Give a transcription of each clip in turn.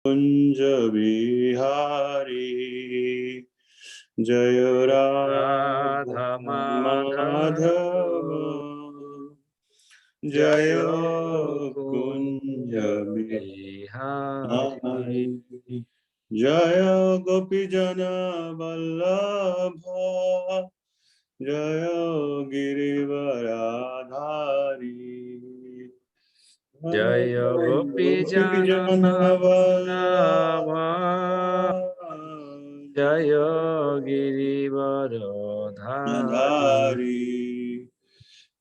कुंज बिहारी जय राधा राधा माधव माधव जय जय कुंज बिहारी बिहारी जय गोपीजन वल्लभ जय गिरिवराधारी जय गोपी जन गोपीजन वल्लभ जय गिरिवरधारी धारी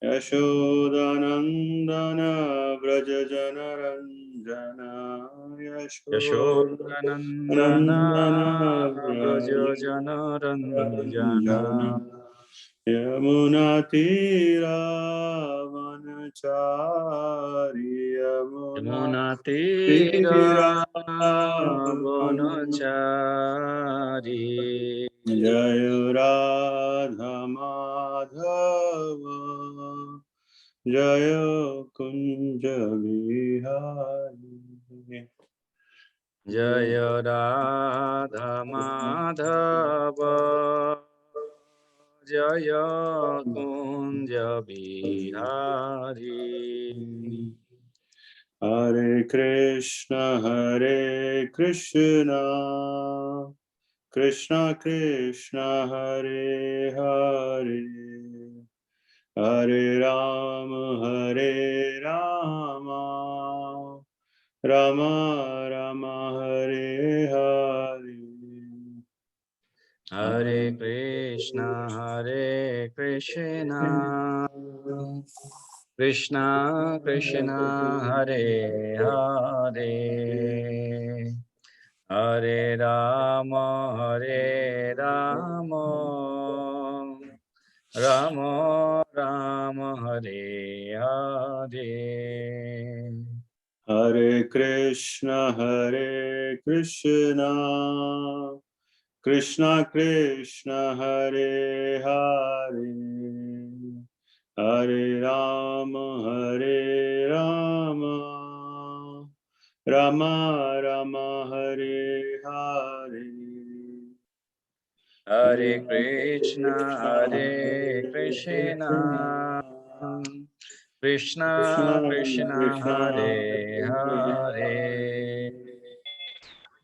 यशोदानंदन व्रज जनरंजन यशोदनन्दन यशोदानंदन व्रज व्रज जनरञ्जन रंजन यमुना तीरावनचारी यमुना यमुना तीरा वनचारी जय राधा माधव जय कुंज बिहारी जय राधा माधव जय कुंज बिहारी हरे कृष्ण कृष्ण कृष्ण हरे हरे हरे राम राम राम हरे हरे हरे कृष्ण कृष्ण कृष्ण हरे हरे हरे राम राम राम हरे हरे हरे कृष्ण कृष्ण कृष्ण हरे हरे हरे राम राम राम हरे हरे हरे कृष्ण कृष्ण कृष्ण हरे हरे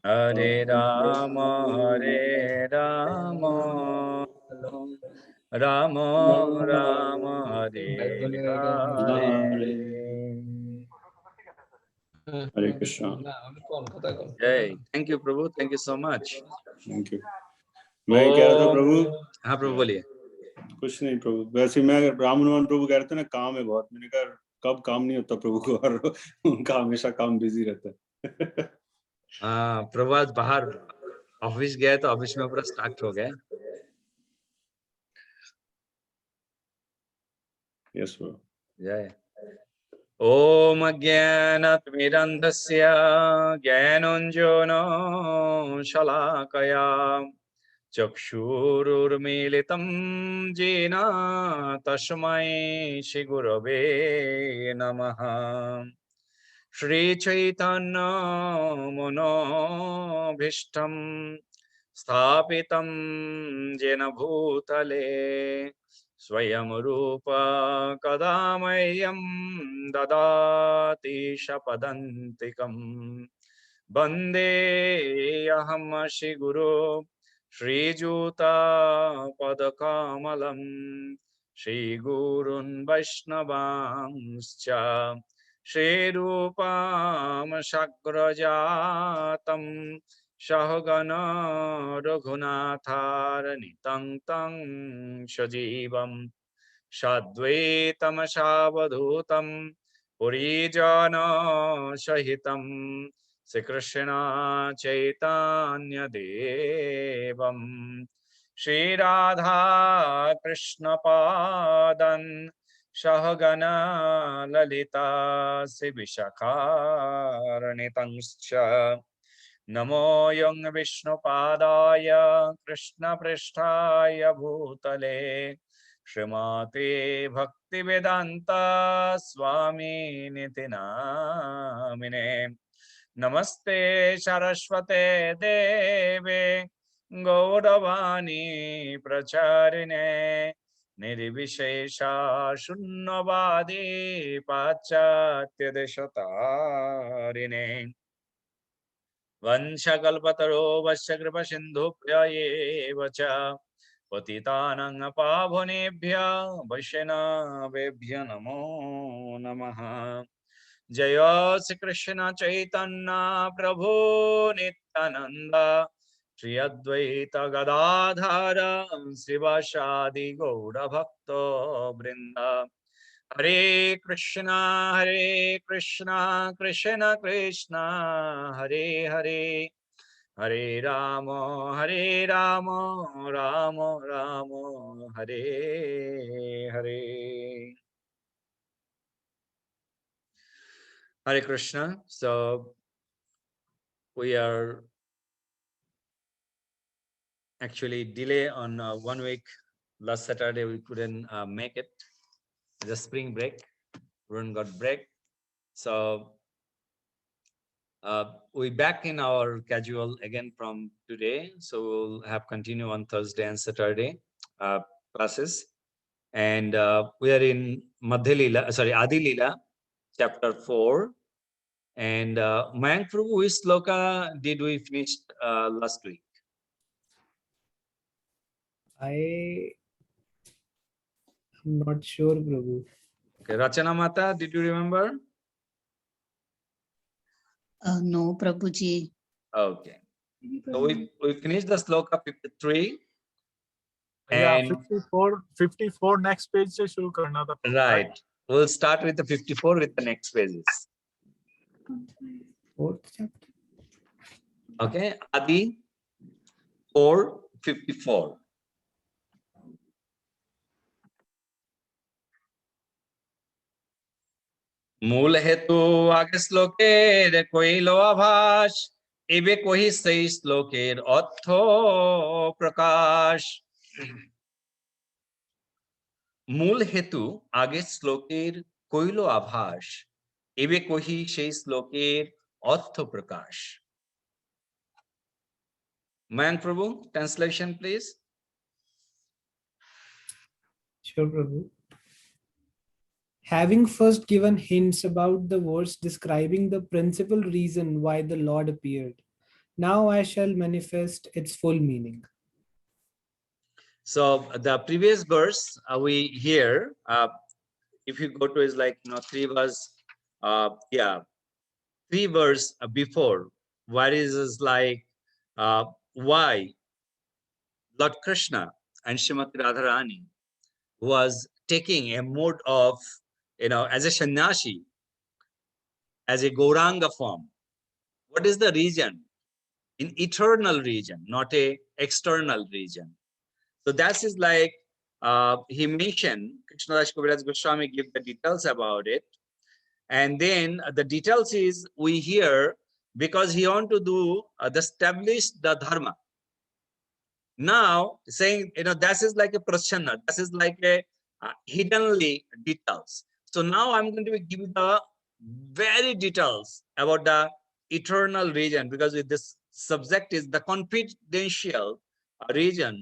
हरे राम राम राम हरे हरे हरे कृष्ण जय thank you Prabhu thank you so much thank you. मैं कह रहा था प्रभु, हाँ प्रभु बोलिए। कुछ नहीं प्रभु, वैसे मैं रामनुमान प्रभु कह रहे थे ना काम है बहुत, मैंने कहा कब काम नहीं होता प्रभु को, और उनका हमेशा काम बिजी रहता है। हाँ प्रभु आज बाहर ऑफिस गया तो ऑफिस में पूरा स्टार्ट हो गया। यस प्रभु। जय ओम अज्ञानतिमिरन्धस्य ज्ञानाञ्जनो शलाकया चक्षुरुर्मीलितं येन तस्मै श्रीगुरवे नमः। श्रीचैतन्यमनोभीष्टं स्थापितं येन भूतले स्वयं रूप कदा मह्यं ददाति शपदन्तिकम् वन्देऽहं श्रीगुरो श्रीयुतापदकमलं श्रीगुरून् वैष्णवांश्च श्रीरूपां शग्रजातं सहगण रघुनाथारनितं तं सजीवं सद्वैतं सावधूतं पुरीजनसहितं श्रीकृष्ण चैतन्यदेवं श्रीराधा कृष्णपादन् सहगण ललिता श्रीविशाखान्वितंश्च नमो यं विष्णुपादाय कृष्णपृष्ठाय भूतले श्रीमते भक्तिवेदान्ता स्वामिनिति नामिने नमस्ते सरस्वते देवे गौरवाणी प्रचारिणे निर्विशेषा शून्यवादी पाश्चात्य देशतारिणे वंशकल्पतरो वश्य कृपा सिन्धुभ्य एव च पतितानां पावनेभ्यः वैष्णवेभ्यो नमो नमः। जय श्री कृष्ण चैतन्य प्रभु नित्यानंद श्री अद्वैत गदाधर श्रीवासादि गौर भक्त वृंद। हरे कृष्णा कृष्ण कृष्ण हरे हरे, हरे Ram Ram Ram Hare Hare. Hare Krishna. So we are actually delay on 1 week. Last Saturday we couldn't make it. The spring break, everyone got break. So we back in our casual again from today. So we'll have continue on Thursday and Saturday classes. And we are in Madhya Lila, sorry, Adi Lila, chapter 4. And Mayank Prabhu, which sloka did we finish last week? I'm not sure, Prabhu. Okay, Rachana Mata, did you remember? No, Prabhuji. Okay. So we finished the sloka 53. Yeah, And 54 next page se shuru karna tha. right. We'll start with the 54 with the next pages. Fourth chapter. Okay. Adi 4:54. मूल हेतु आगे श्लोकेर कइलो आभास एबे कहि সেই শ্লোকের অর্থ প্রকাশ। মূল হেতু আগে শ্লোকের কইলো আভাস এবে কহি সেই শ্লোকের অর্থ প্রকাশ। Mayank Prabhu, translation please. Sure, Prabhu. Having first given hints about the verse describing the principal reason why the Lord appeared, now I shall manifest its full meaning. So the previous verse we hear, if you go to is like 3 verse, 3 verse before, what is like why Lord Krishna and Srimati Radharani was taking a mode of, as a sannyasi, as a Gauranga form. What is the reason? In eternal region, not a external region. So that is like he mentioned, Krishnadas Kaviraj Goswami give the details about it. And then the details is we hear because he want to do the establish the dharma. Now saying, that is like a prashana, that is like a hiddenly details. So now I'm going to give you the very details about the eternal region, because with this subject is the confidential region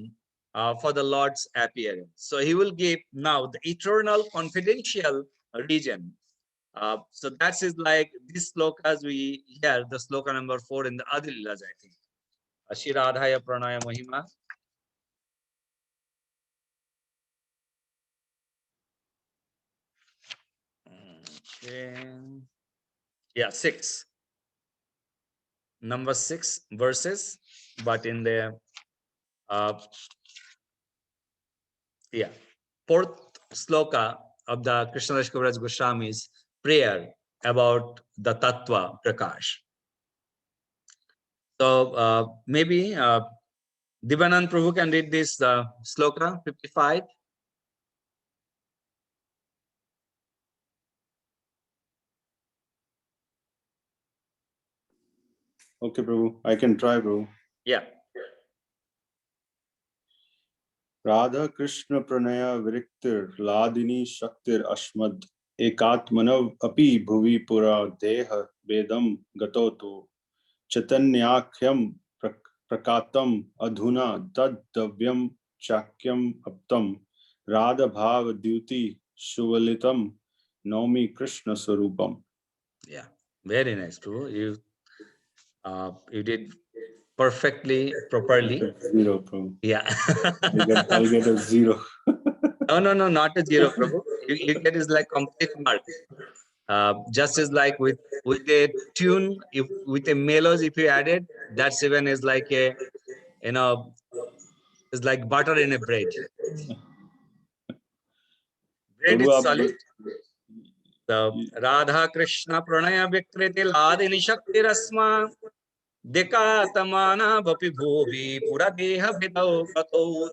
for the Lord's appearance. So he will give now the eternal confidential region. So that is like this slokas we hear, the sloka number 4 in the Adi Lilas, I think. Shri Radhaya Pranaya Mahima. Okay. Yeah, 6. Number 6 verses, but in the fourth sloka of the Krishnadas Kaviraj Goswami's prayer about the Tattva Prakash. So maybe Divanand Prabhu can read this sloka 55. Okay, Prabhu. I can try, Prabhu. Yeah. Radha Krishna Pranaya Viriktir Ladini Shaktir Ashmad एकात्मनव अपि भुवि पुरा देह वेदम गतो तु चैतन्याख्यम प्रकातम अधुना तद्दव्यम चाक्यम अप्तम राधभाव द्युति सुवलितम नौमि कृष्ण स्वरूपम. Yeah, very nice, Prabhu. You did perfectly, properly. Zero, Prabhu. Yeah. I'll get a zero. No, not a zero, Prabhu. You get is like complete mark. Just as like with a tune, if with a melody, if you added, that's even is like a, it's like butter in a bread. Bread Prabhu, is solid. So Radha Krishna Pranaya Vikriti Ladini Shakti Rasma Dekatamana Vapi Bhuvi Pura Deha Bhidau Gato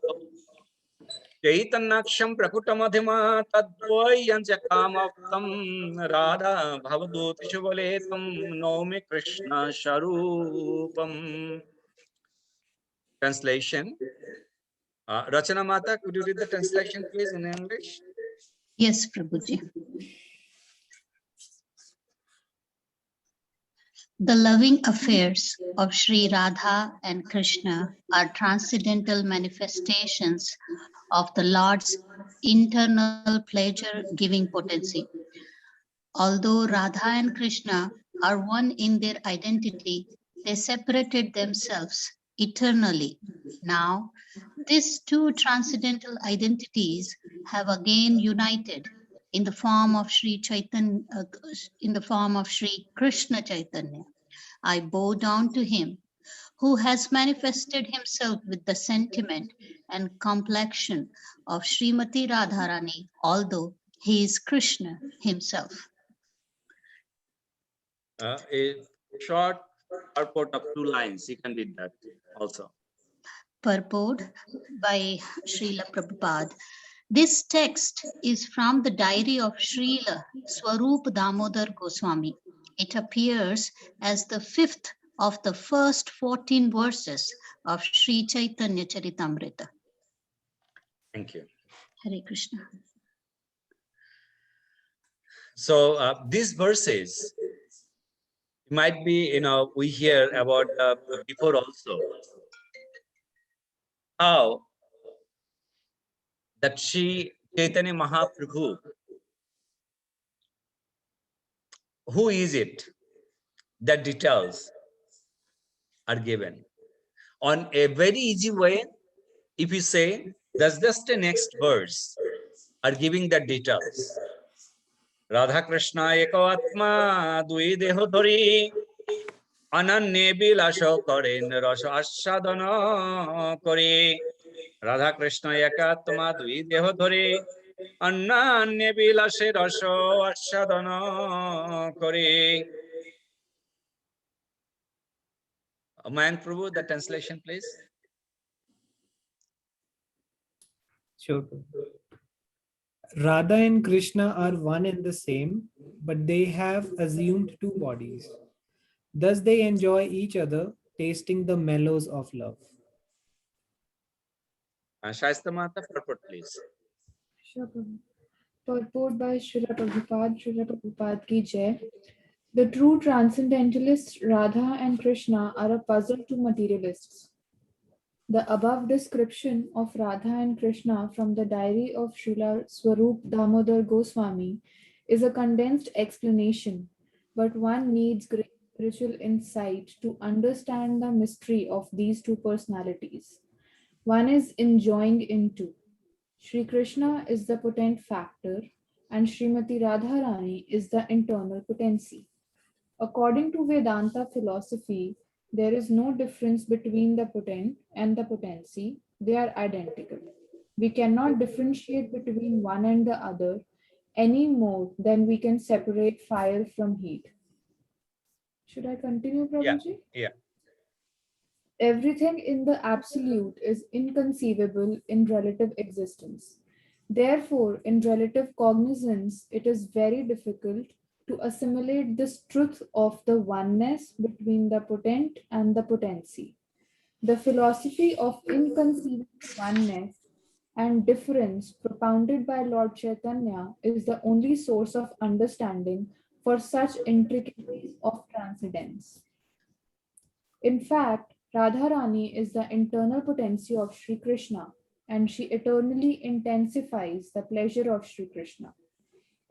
Chaitannaksham Prakutamadhima Tadvayanja Kamaptam Radha Bhavaduti Shuvaletam Nomi Krishna Sharupam. Translation. Rachana Mata, could you read the translation please in English? Yes, Prabhuji. The loving affairs of Sri Radha and Krishna are transcendental manifestations of the Lord's internal pleasure-giving potency. Although Radha and Krishna are one in their identity, they separated themselves eternally. Now, these two transcendental identities have again united in the form of Sri Krishna Chaitanya. I bow down to him who has manifested himself with the sentiment and complexion of Srimati Radharani, although he is Krishna himself. A short purport of 2 lines, you can read that also. Purport by Srila Prabhupada. This text is from the diary of Srila Swarup Damodar Goswami. It appears as the 5th of the first 14 verses of Sri Chaitanya Charitamrita. Thank you. Hare Krishna. So these verses might be, we hear about before also, how that Sri Chaitanya Mahaprabhu, who is it? That details are given. On a very easy way, if you say, that's just the next verse, are giving the details. Radha Krishna Eko Atma Dui Deho Dhari Ananye Bilasho Karen Rasha Ashadana Kore Radha Krishna Eka Atma Dui Deho Dhari Ananye Bilashe Rasho Ashadana Kore. Mayank Prabhu, the translation, please. Sure. Radha and Krishna are one and the same, but they have assumed 2 bodies. Thus they enjoy each other, tasting the mellows of love. Shaista Mata, purport, please. Sure, Prabhu. Purport by Srila Prabhupada ki Jai. The true transcendentalists, Radha and Krishna, are a puzzle to materialists. The above description of Radha and Krishna from the diary of Srila Swarup Damodar Goswami is a condensed explanation, but one needs great spiritual insight to understand the mystery of these 2 personalities. One is enjoying into. Sri Krishna is the potent factor and Srimati Radharani is the internal potency. According to Vedanta philosophy, there is no difference between the potent and the potency. They are identical. We cannot differentiate between one and the other any more than we can separate fire from heat. Should I continue, Prabhuji? Yeah. Everything in the absolute is inconceivable in relative existence. Therefore, in relative cognizance, it is very difficult to assimilate this truth of the oneness between the potent and the potency. The philosophy of inconceivable oneness and difference propounded by Lord Chaitanya is the only source of understanding for such intricacies of transcendence. In fact, Radharani is the internal potency of Sri Krishna, and she eternally intensifies the pleasure of Sri Krishna.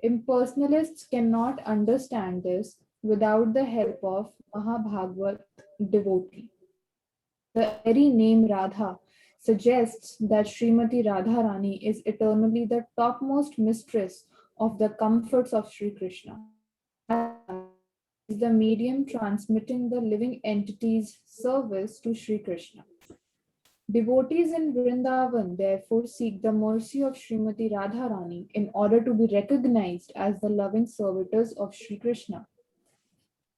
Impersonalists cannot understand this without the help of Mahabhagavat devotee. The very name Radha suggests that Srimati Radharani is eternally the topmost mistress of the comforts of Sri Krishna. Is the medium transmitting the living entity's service to Sri Krishna. Devotees in Vrindavan therefore seek the mercy of Srimati Radharani in order to be recognized as the loving servitors of Sri Krishna.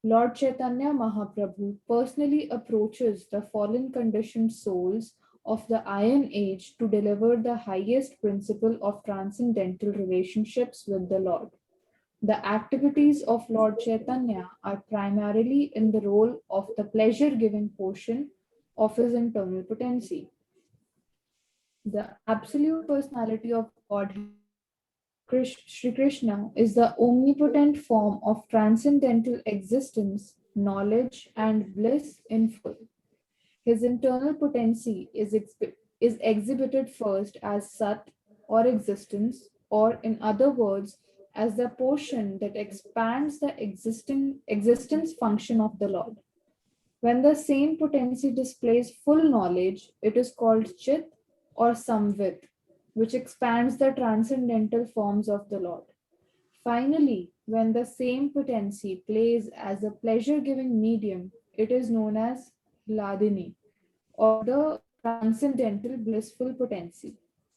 Lord Chaitanya Mahaprabhu personally approaches the fallen conditioned souls of the Iron Age to deliver the highest principle of transcendental relationships with the Lord. The activities of Lord Chaitanya are primarily in the role of the pleasure-giving portion of his internal potency. The absolute personality of Godhead, Sri Krishna, is the omnipotent form of transcendental existence, knowledge, and bliss in full. His internal potency is exhibited first as Sat or existence, or in other words, as the portion that expands the existence function of the Lord. When the same potency displays full knowledge, it is called Chit or Samvit, which expands the transcendental forms of the Lord. Finally, when the same potency plays as a pleasure-giving medium, it is known as Hladini, or the transcendental blissful potency.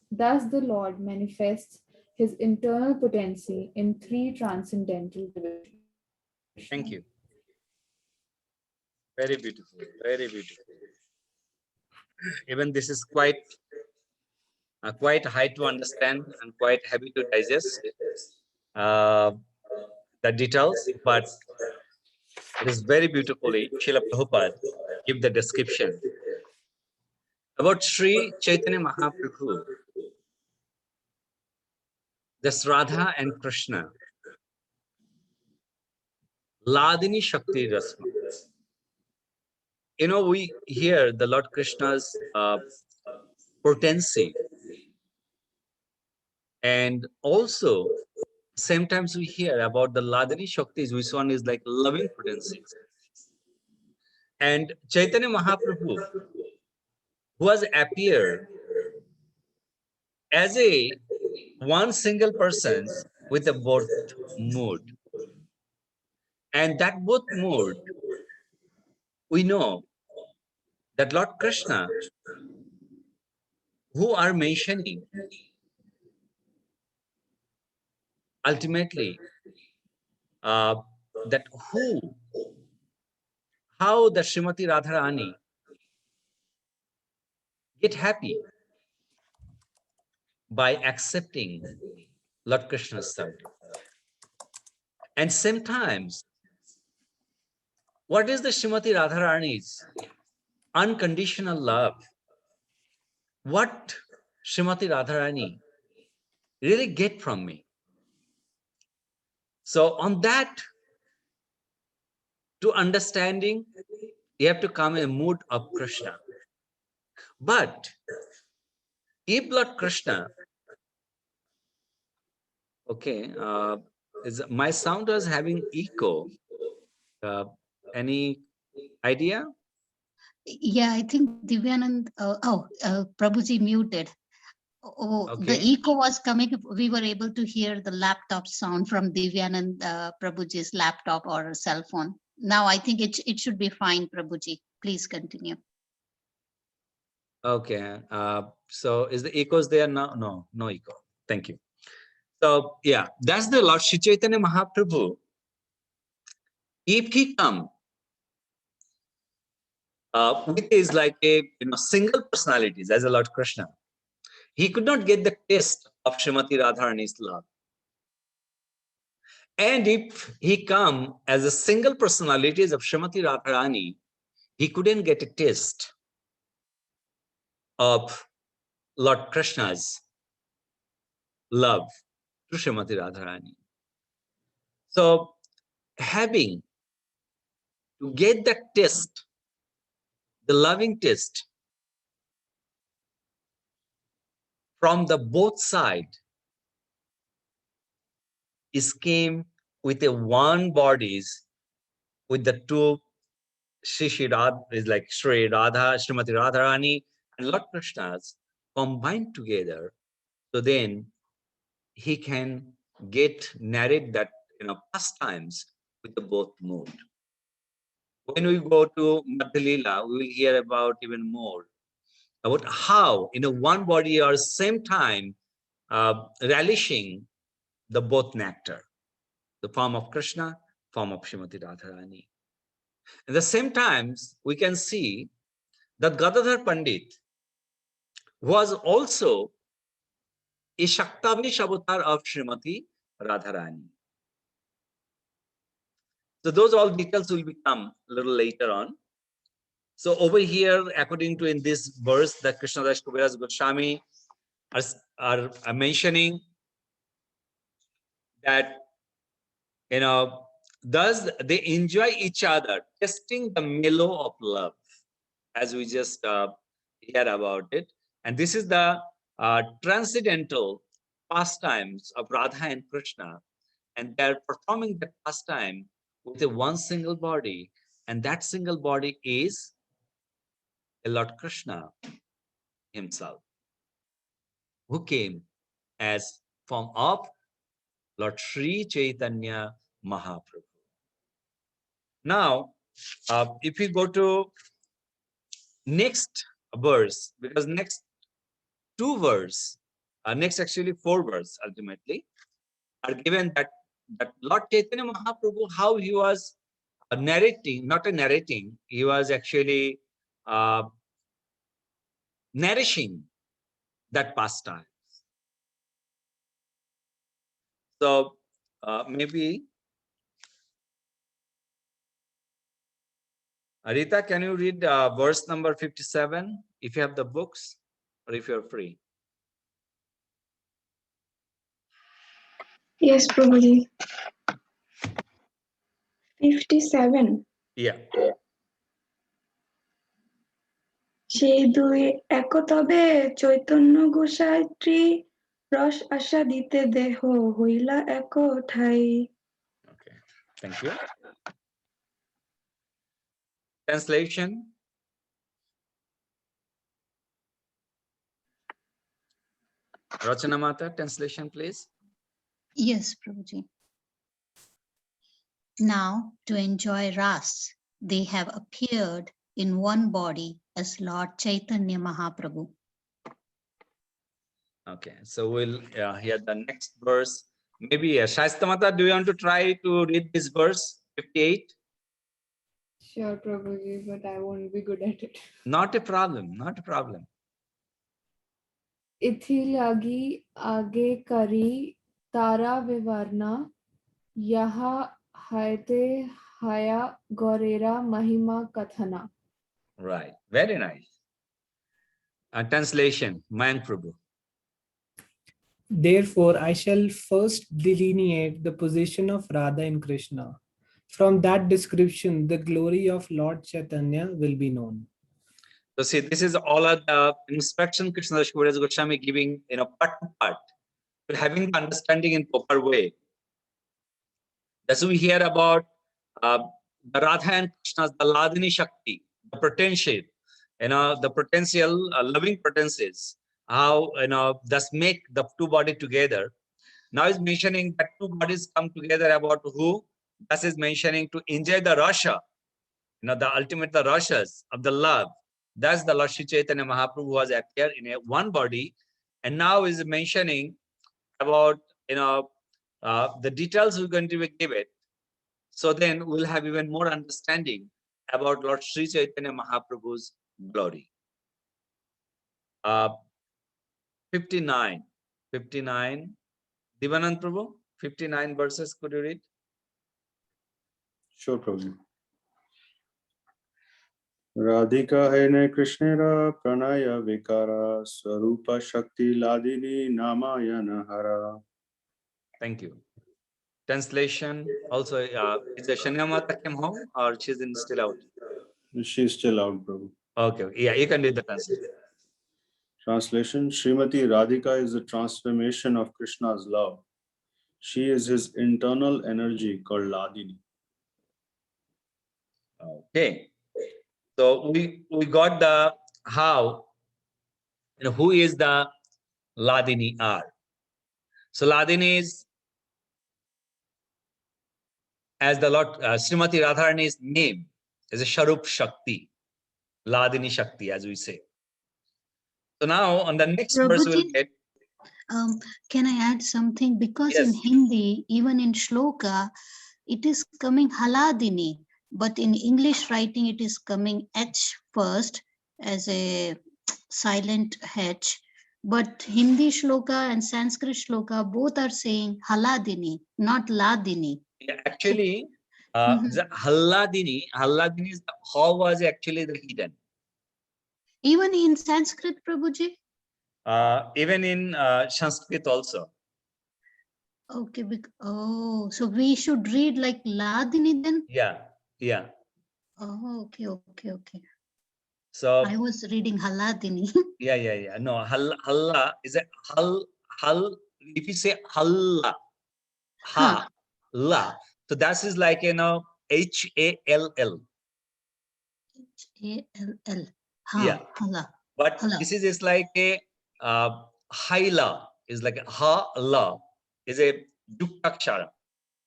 Thus, the Lord manifests his internal potency in three transcendental divisions. Thank you. Very beautiful. Very beautiful. Even this is quite high to understand and quite heavy to digest the details, but it is very beautifully Srila Prabhupada give the description about Sri Chaitanya Mahaprabhu, this Radha and Krishna, Ladini Shakti Rasma. You know, we hear the Lord Krishna's potency, and also sometimes we hear about the Ladini Shaktis, which one is like loving potency. And Chaitanya Mahaprabhu, who has appeared as a one single person with a both mood. And that both mood, we know that Lord Krishna, who are mentioning ultimately that how the Srimati Radharani get happy by accepting Lord Krishna's service. And sometimes, what is the Srimati Radharani's unconditional love? What Srimati Radharani really get from me? So on that, to understanding, you have to come in a mood of Krishna. But if Lord Krishna, okay, my sound was having echo. Any idea? Yeah, I think Divyanand, Prabhuji muted. Oh, Okay. the echo was coming. We were able to hear the laptop sound from Divyanand Prabhuji's laptop or cell phone. Now I think it should be fine, Prabhuji. Please continue. Okay. So is the echoes there now? No echo. Thank you. So yeah, that's the Lord Shri Chaitanya Mahaprabhu. If he come with his like a single personalities as a Lord Krishna, he could not get the taste of Srimati Radharani's love. And if he come as a single personalities of Srimati Radharani, he couldn't get a taste of Lord Krishna's love to Srimati Radharani. So having to get that taste, the loving taste from the both side is came with a one bodies with the two Shri Radha is like Sri Radha, Srimati Radharani and Lord Krishna's combined together. So then he can narrate that pastimes with the both mood. When we go to Madhya Leela, we will hear about even more about how in a one body or same time relishing the both nectar, the form of Krishna, form of Srimati Radharani. At the same times, we can see that Gadadhar Pandit was also a Shaktavish avatar of Srimati Radharani. So those all details will become a little later on. So over here, according to in this verse that Krishnadas Kaviraj Goswami are mentioning that, thus they enjoy each other, testing the mellow of love, as we just heard about it. And this is the transcendental pastimes of Radha and Krishna. And they're performing the pastime with a one single body. And that single body is Lord Krishna himself, who came as form of Lord Sri Chaitanya Mahaprabhu. Now, if we go to next verse, because next two verse, next actually four verse ultimately, are given that Lord Chaitanya Mahaprabhu, how he was narrating, not a narrating, he was actually nourishing that pastime. So maybe Rita, can you read verse number 57 if you have the books or if you're free? Yes, Prabhuji. 57. Yeah. সেই দুই একতবে চৈতন্য গোসাইত্রী রস আশা দিতে দেহ হইলা এক ঠাই। Okay, thank you. Translation. Rachana Mata, translation, please. Yes, Prabhuji. Now, to enjoy Ras, they have appeared in one body as Lord Chaitanya Mahaprabhu. Okay, so we'll hear the next verse. Maybe Shaista Mata, do you want to try to read this verse 58? Sure, Prabhuji, but I won't be good at it. Not a problem, not a problem. इथि लगी आगे करी तारा विवरना यहाँ हायते हया गोरेरा महिमा कथना. Right, very nice. Translation, Mayank Prabhu. Therefore, I shall first delineate the position of Radha and Krishna. From that description, the glory of Lord Chaitanya will be known. So see, this is all of the instruction Krishna Kaviraj Goswami giving, part to part, but having the understanding in proper way. As we hear about the Radha and Krishna's, the Ladini Shakti, the potential, the potential loving potencies, how thus make the two bodies together. Now is mentioning that two bodies come together about who? Thus is mentioning to enjoy the rasha, the ultimate the rashas of the love. Thus the Lord Sri Chaitanya Mahaprabhu was appeared in a one body, and now is mentioning about the details we're going to give it. So then we'll have even more understanding about Lord Sri Chaitanya Mahaprabhu's glory. 59. Divanand Prabhu, 59 verses, could you read? Sure, Prabhuji. Radhika Hene Krishnera Pranaya Vikara Swarupa Shakti Ladini Namayana Hara. Thank you. Translation also, is the Shanyamata came home or she's still out? She's still out, Prabhu. Okay, yeah, you can read the translation. Translation: Srimati Radhika is the transformation of Krishna's love. She is his internal energy called Ladini. Okay, so we got the how, who is the Ladini are. So Ladini is, as the Lord Srimati Radharani's name is a Sharup Shakti, Ladini Shakti, as we say. So now on the next verse we'll Prabhuji, get. can I add something? Because in Yes. Hindi, even in shloka, it is coming haladini, but in English writing, it is coming H first as a silent H. But Hindi shloka and Sanskrit shloka both are saying haladini, not ladini. Yeah, actually, Mhm. the Halladini is how was actually the hidden. Even in Sanskrit, Prabhuji? Even in Sanskrit also. Okay, oh, so we should read like ladini then? Yeah, yeah. Oh, okay. So I was reading haladini. yeah. No, halla is a hal. If you say halla, ha, la. So that is like HALL. Hall. Yeah. Hala. But Hala. this is like a haila is like a ha la is a yuktaksharam,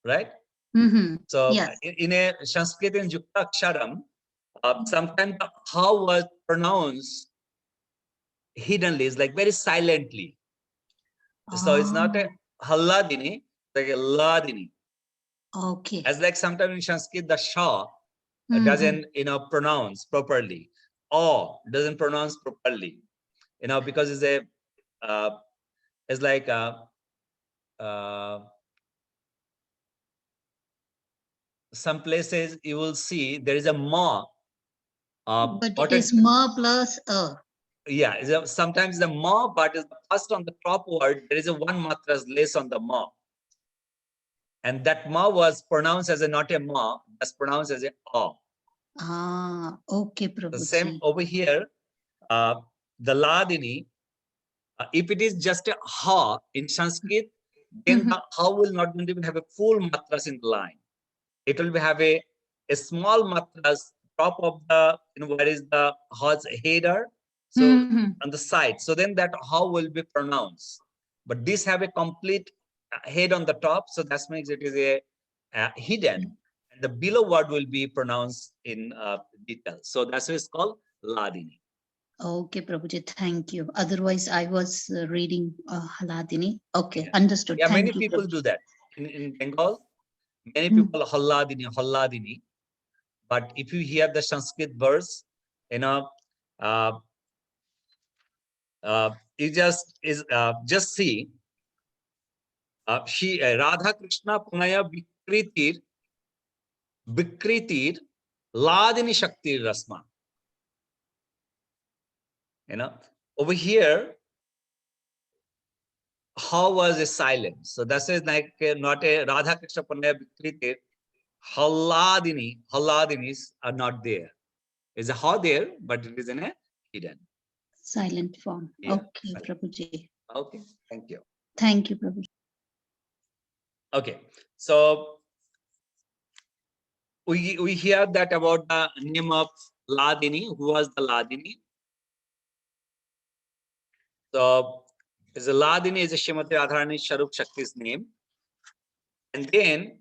right? Mm-hmm. So Yes. in a Sanskrit in yuktaksharam, sometimes the ha was pronounced hiddenly, it's like very silently. So it's not a halladini, like a ladini. Okay. As like sometimes in Sanskrit the sha Mhm. doesn't pronounce properly, or doesn't pronounce properly, because it's a it's like some places you will see there is a ma. But what it is ma plus a. Yeah, sometimes the ma, but is first on the top word, there is a one matras less on the ma. And that ma was pronounced as a not a ma, that's pronounced as a a. Okay, The Prabhuji. same over here, the ladini, if it is just a ha in Sanskrit, then the ha will not even have a full matras in the line. It will have a small matras top of the, where is the ha's header. So on the side, so then that how will be pronounced. But this have a complete head on the top, so that makes it is a hidden, and the below word will be pronounced in detail. So that's why it's called Ladini. Okay, Prabhuji, thank you. Otherwise, I was reading haladini. Okay, understood. Yeah, thank many you, people Prabhuji. do that in Bengal. Many people Halladini. But if you hear the Sanskrit verse, it just see she Radha Krishna Punaya Vikritir Ladini Shakti Rasma. Over here, how was a silence? So that's like not a Radha Krishna Punaya Vikritir. Halladinis are not there. Is a ha there, but it is in a hidden. Silent form. Yeah, okay, silent. Prabhuji. Okay, thank you. Thank you, Prabhuji. Okay, so we hear that about the name of Ladini. Who was the Ladini? So is a Ladini is a Srimati Radharani Sharup Shakti's name, and then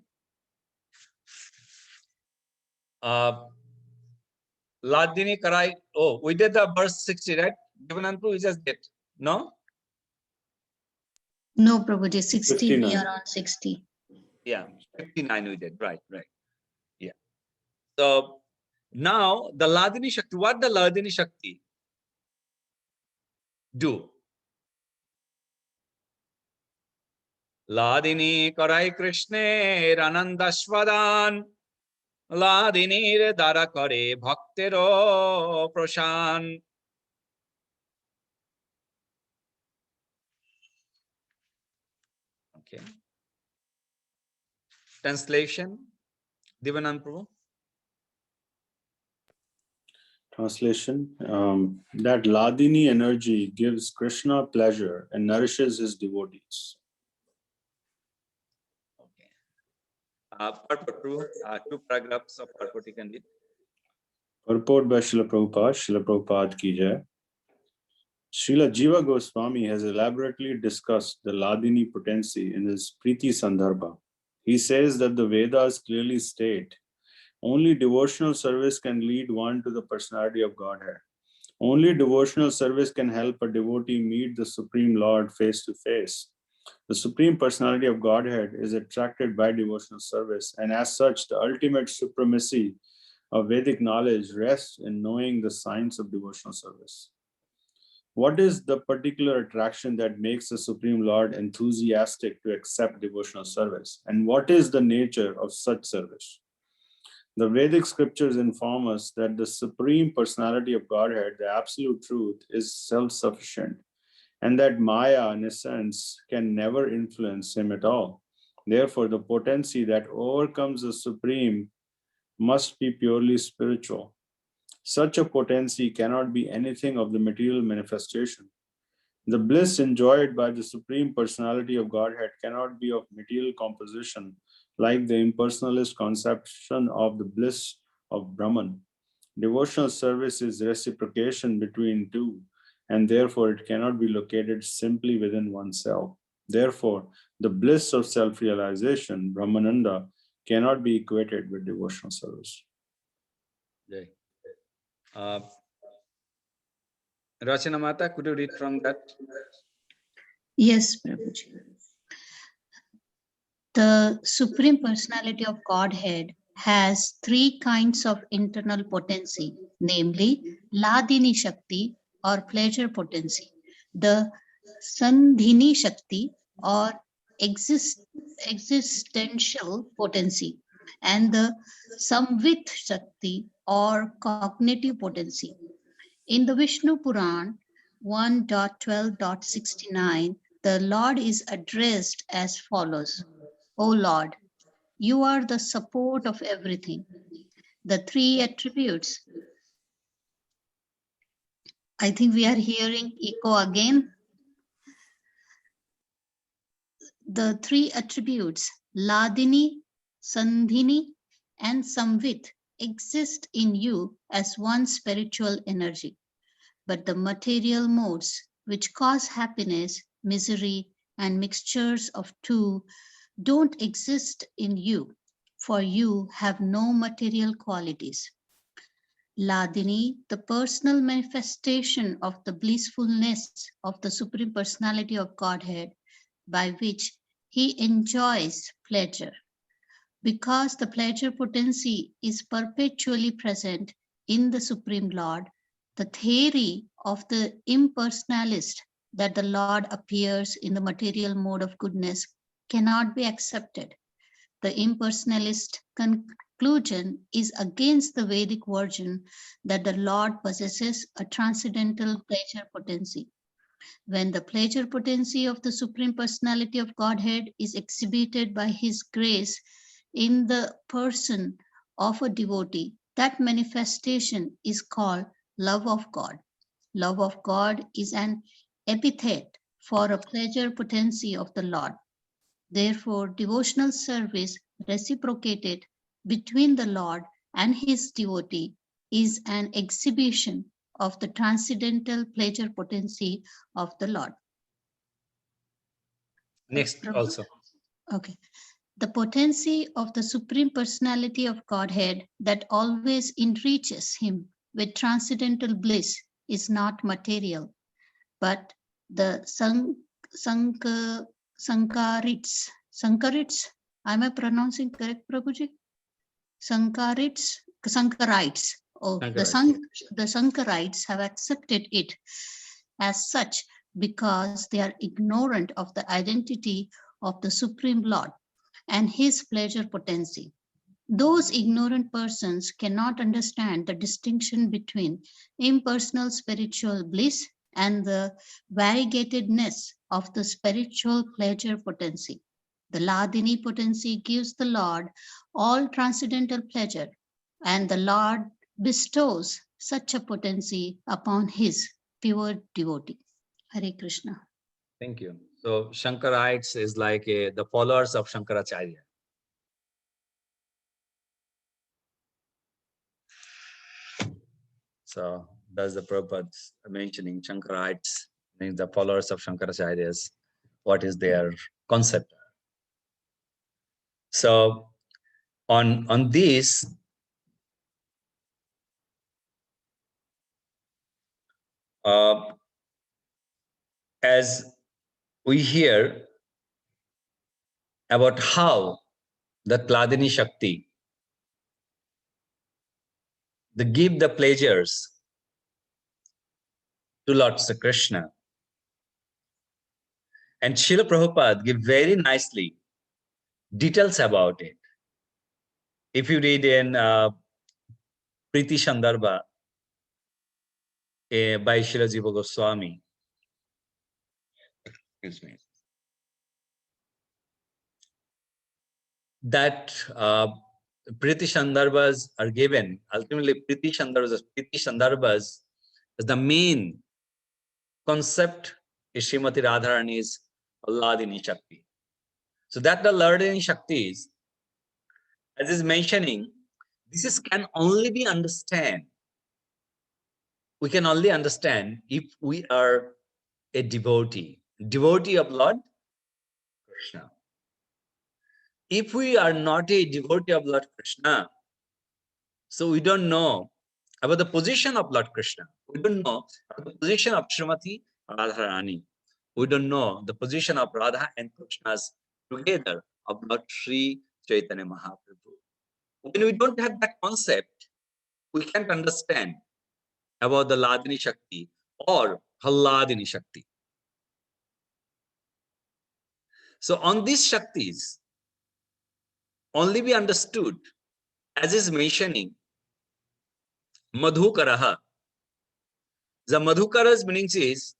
Ladini Karai. Oh, we did the verse 60, right? Devanantu, we just did. No? No, Prabhuji, 60, 59. we are on 60. Yeah, 59 we did. Right. Yeah. So now the Ladini Shakti, what the Ladini Shakti do? Ladini Karai Krishne Ranandashvadan লাদিনীর দ্বারা করে ভক্তেরও Prasanta. Okay. Translation, Divanand Prabhu. Translation, that Ladini energy gives Krishna pleasure and nourishes his devotees. Okay. Purport two paragraphs of purport you can read. Purport by Srila Prabhupada ki jai. Srila Jiva Goswami has elaborately discussed the Ladini potency in his Priti Sandarbha. He says that the Vedas clearly state only devotional service can lead one to the personality of Godhead. Only devotional service can help a devotee meet the Supreme Lord face to face. The Supreme Personality of Godhead is attracted by devotional service, and as such, the ultimate supremacy of Vedic knowledge rests in knowing the science of devotional service. What is the particular attraction that makes the Supreme Lord enthusiastic to accept devotional service? And what is the nature of such service? The Vedic scriptures inform us that the Supreme Personality of Godhead, the absolute truth, is self-sufficient, and that Maya, in a sense, can never influence him at all. Therefore, the potency that overcomes the Supreme must be purely spiritual. Such a potency cannot be anything of the material manifestation. The bliss enjoyed by the Supreme Personality of Godhead cannot be of material composition, like the impersonalist conception of the bliss of Brahman. Devotional service is reciprocation between two, and therefore it cannot be located simply within oneself. Therefore, the bliss of self-realization, Brahmananda, cannot be equated with devotional service. Rachana Mata, could you read from that? Yes, Prabhuji. The Supreme Personality of Godhead has three kinds of internal potency, namely Ladini Shakti or pleasure potency, the Sandhini Shakti or existential potency, and the Samvit Shakti or cognitive potency. In the Vishnu Puran 1.12.69, the Lord is addressed as follows: O Lord, you are the support of everything. The three attributes. I think we are hearing echo again. The three attributes, Ladini, Sandhini, and Samvit, exist in you as one spiritual energy. But the material modes which cause happiness, misery, and mixtures of two don't exist in you, for you have no material qualities. Ladini, the personal manifestation of the blissfulness of the Supreme Personality of Godhead, by which he enjoys pleasure. Because the pleasure potency is perpetually present in the Supreme Lord, the theory of the impersonalist that the Lord appears in the material mode of goodness cannot be accepted. The impersonalist conclusion is against the Vedic version that the Lord possesses a transcendental pleasure potency. When the pleasure potency of the Supreme Personality of Godhead is exhibited by His grace in the person of a devotee, that manifestation is called love of God. Love of God is an epithet for a pleasure potency of the Lord. Therefore, devotional service reciprocated between the Lord and his devotee is an exhibition of the transcendental pleasure potency of the Lord. Next also. Okay. The potency of the Supreme Personality of Godhead that always enriches him with transcendental bliss is not material, but the Sankarits. Am I pronouncing correct, Prabhuji? Sankarites. Oh, the Sankarites have accepted it as such because they are ignorant of the identity of the Supreme Lord and his pleasure potency. Those ignorant persons cannot understand the distinction between impersonal spiritual bliss and the variegatedness of the spiritual pleasure potency. The Ladini potency gives the Lord all transcendental pleasure, and the Lord bestows such a potency upon his pure devotee. Hare Krishna. Thank you. So Shankarites is like the followers of Shankaracharya. So that's the Prabhupada mentioning Shankarites, means the followers of Shankaracharya's, what is their concept. So on this, as we hear about how the Kladini Shakti, they give the pleasures to Lord Sri Krishna. And Srila Prabhupada give very nicely details about it. If you read in Priti Sandarbha by Srila Jiva Goswami, excuse me, that Priti Sandarbhas are given. Ultimately, Priti Sandarbhas is the main concept is Srimati Radharani's Ladini Shakti. So that the Ladini Shaktis, as is mentioning, this is can only be understand. We can only understand if we are a devotee of Lord Krishna. If we are not a devotee of Lord Krishna, so we don't know about the position of Lord Krishna. We don't know about the position of Srimati Radharani. We don't know the position of Radha and Krishna's together of Lord Sri Chaitanya Mahaprabhu. When we don't have that concept, we can't understand about the Ladini Shakti or Halladini Shakti. So on these Shaktis, only be understood, as is mentioning, Madhukaraha. The Madhukara's meaning is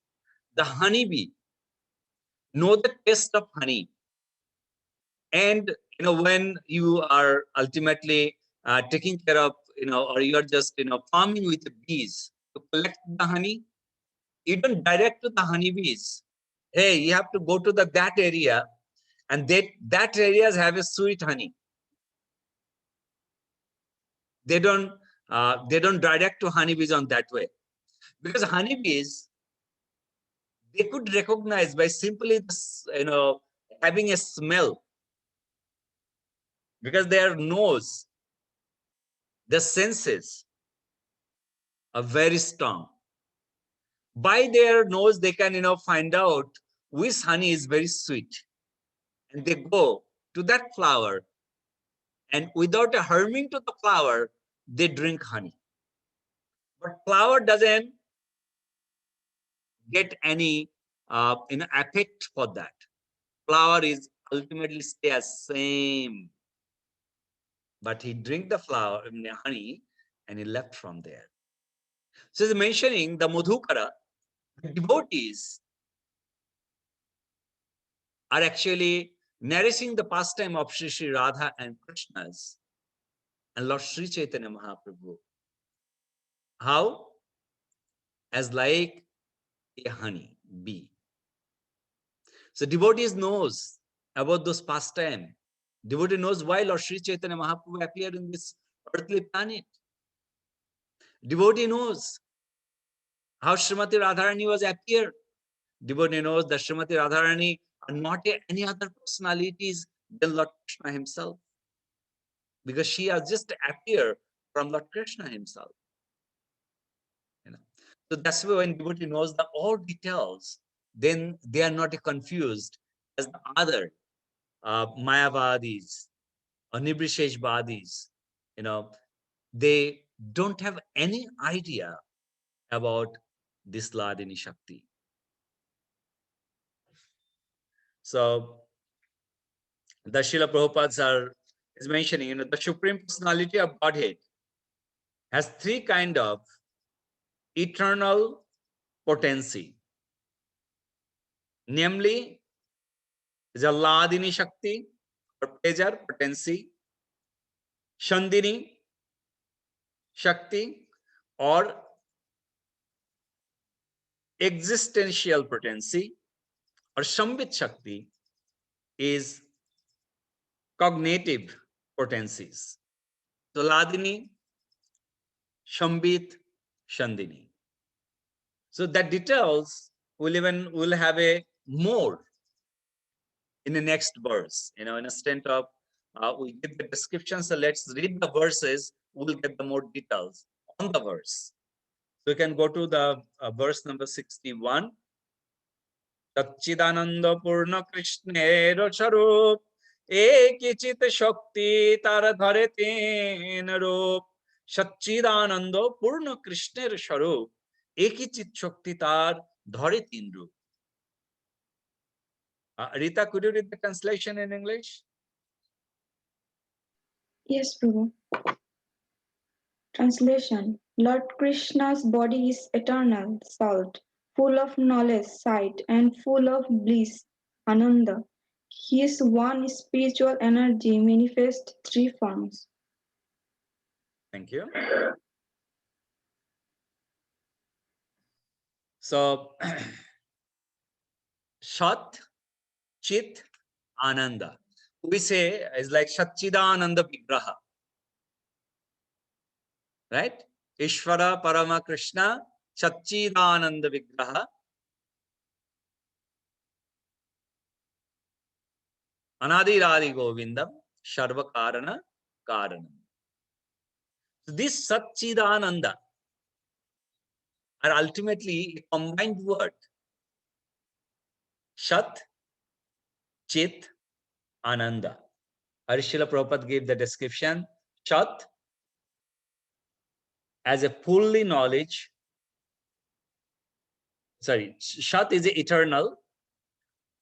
the honeybee know the taste of honey. And when you are ultimately taking care of, or you are just farming with the bees to collect the honey, you don't direct to the honeybees. Hey, you have to go to that area, and that areas have a sweet honey. They don't direct to honeybees on that way, because honeybees, they could recognize by simply having a smell, because their nose, their senses are very strong. By their nose, they can find out which honey is very sweet, and they go to that flower, and without harming to the flower, they drink honey. But flower doesn't get any effect for that. Flower is ultimately stay as same, but he drink the flower, honey, and he left from there. So he's mentioning the Madhukara, the devotees are actually nourishing the pastime of Sri Radha and Krishna's and Lord Sri Chaitanya Mahaprabhu. How? As like a honey bee. So devotees knows about those pastime. Devotee knows why Lord Sri Chaitanya Mahaprabhu appeared in this earthly planet. Devotee knows how Srimati Radharani was appeared. Devotee knows that Srimati Radharani are not any other personalities than Lord Krishna himself, because she has just appeared from Lord Krishna himself. So that's why when devotee knows the all details, then they are not confused as the other Mayavadis or Nibrisheshvadis. They don't have any idea about this Ladini Shakti. So the Srila Prabhupads are, is mentioning, the Supreme Personality of Godhead has three kind of eternal potency. Namely, the Ladini Shakti or pleasure potency, Shandini Shakti or existential potency, or Shambit Shakti is cognitive potencies. So Ladini, Shambit, Shandini. So that details will have a more in the next verse. Instead of we give the description, so let's read the verses. We'll get the more details on the verse. So we can go to the verse number 61. Satchidananda Purna Krishner Charup Ekichit Shakti Tara Dhare Ten Rup. Satchidananda Purna Krishner Charup Ekichit Shakti Tar Dhare Ten Rup. Rita, could you read the translation in English? Yes, Prabhu. Translation. Lord Krishna's body is eternal, salt, full of knowledge, sight, and full of bliss, Ananda. His one spiritual energy manifests three forms. Thank you. So, Shat, Chit, Ananda. We say is like Satchidananda Vigraha. Right? Ishvara Parama Krishna, Satchidananda Vigraha. Anadiradi Govindam, Sharva Karana Karanam. So this Satchidananda are ultimately a combined word. Shat, Chit, Ananda. Harishila Prabhupada gave the description. Shat as a fully knowledge. Sorry, Shat is eternal.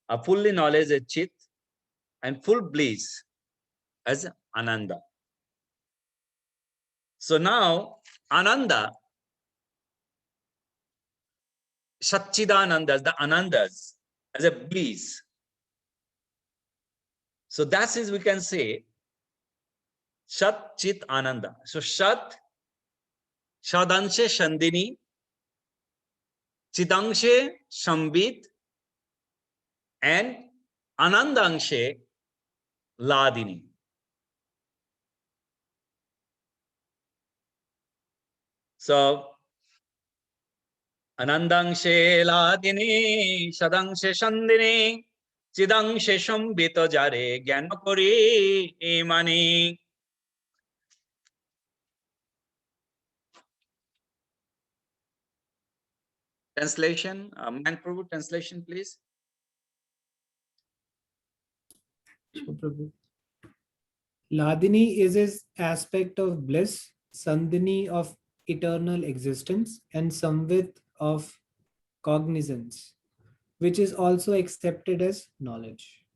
A fully knowledge is Chit, and full bliss as Ananda. So now Ananda, Satchidanandas, the Anandas as a bliss. So that is, we can say, Shat, Chit, Ananda. So Shat, Shadanshe Shandini, Chidangshe Shambit, and Anandangshe Ladini. So Anandangshe Ladini, Shadangshe Shandini, Chidangshe Shambito Jare, Gyanakori Imani. Translation, Prabhu, translation, please. Prabhu. Ladini is his aspect of bliss, Sandhini of eternal existence, and Samvit of cognizance, which is also accepted as knowledge.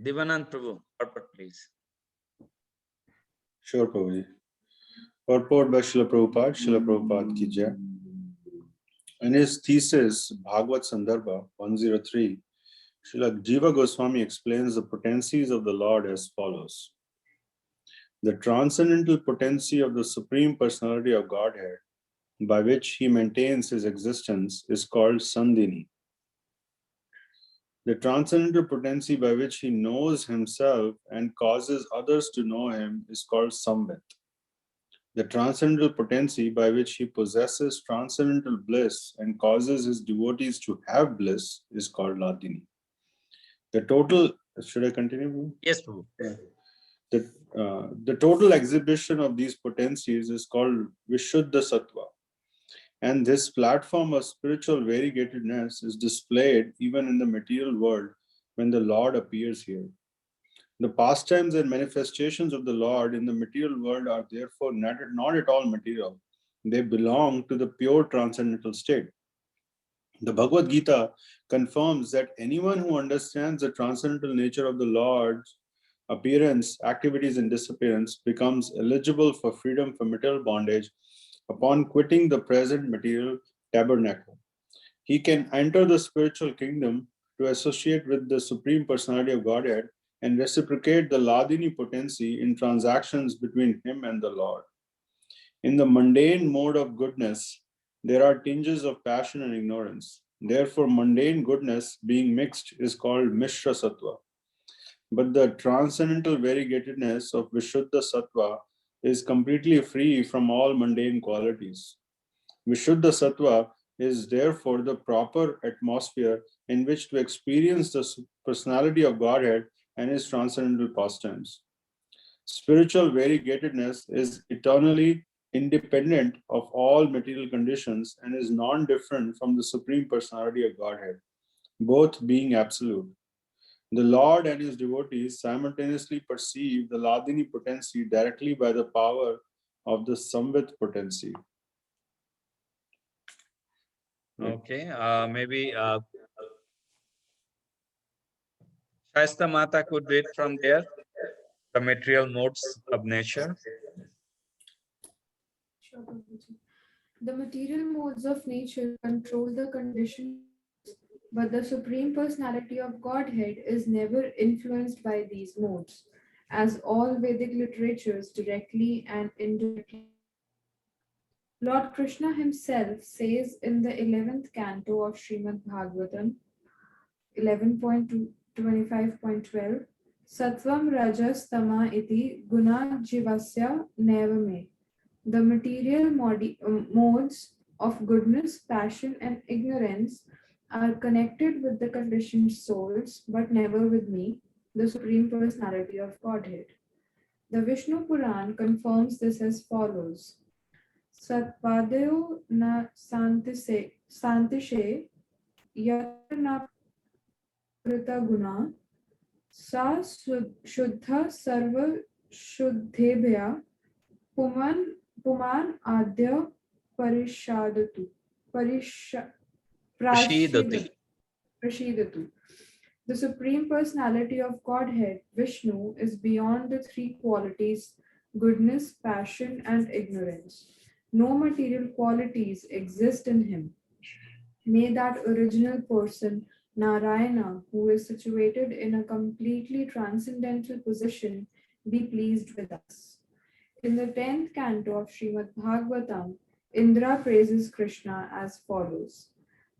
Divanand Prabhu, purport, please. Sure, Prabhuji. Purport by Srila Prabhupada ki jai. In his thesis, Bhagavad Sandarbha 103, Srila Jiva Goswami explains the potencies of the Lord as follows. The transcendental potency of the Supreme Personality of Godhead, by which he maintains his existence, is called Sandhini. The transcendental potency by which he knows himself and causes others to know him is called Samvit. The transcendental potency by which he possesses transcendental bliss and causes his devotees to have bliss is called Ladini. The total, should I continue? Yes, Prabhu. The total exhibition of these potencies is called Vishuddha Sattva. And this platform of spiritual variegatedness is displayed even in the material world when the Lord appears here. The pastimes and manifestations of the Lord in the material world are therefore not at all material. They belong to the pure transcendental state. The Bhagavad Gita confirms that anyone who understands the transcendental nature of the Lord appearance, activities, and disappearance, becomes eligible for freedom from material bondage upon quitting the present material tabernacle. He can enter the spiritual kingdom to associate with the Supreme Personality of Godhead and reciprocate the Ladini potency in transactions between him and the Lord. In the mundane mode of goodness, there are tinges of passion and ignorance. Therefore, mundane goodness being mixed is called Mishra Sattva. But the transcendental variegatedness of Vishuddha Sattva is completely free from all mundane qualities. Vishuddha Sattva is therefore the proper atmosphere in which to experience the personality of Godhead and his transcendental pastimes. Spiritual variegatedness is eternally independent of all material conditions and is non-different from the Supreme Personality of Godhead, both being absolute. The Lord and his devotees simultaneously perceive the Ladini potency directly by the power of the Samvit potency. Okay, maybe Shaista Mata could read from there, the material modes of nature. Sure, Prabhuji. The material modes of nature control the conditions, but the Supreme Personality of Godhead is never influenced by these modes, as all Vedic literatures directly and indirectly. Lord Krishna himself says in the 11th canto of Srimad Bhagavatam, 11.25.12, Sattvam Rajas Tama iti guna jivasya nevame. The material modes of goodness, passion, and ignorance are connected with the conditioned souls, but never with me, the Supreme Personality of Godhead. The Vishnu Puran confirms this as follows. Satpadeo na santishe yatra na prita guna sa shuddha sarva shuddhebhya puman adya parishadatu Prashidatu. prashidatu. The Supreme Personality of Godhead, Vishnu, is beyond the three qualities, goodness, passion, and ignorance. No material qualities exist in him. May that original person, Narayana, who is situated in a completely transcendental position, be pleased with us. In the 10th canto of Srimad Bhagavatam, Indra praises Krishna as follows.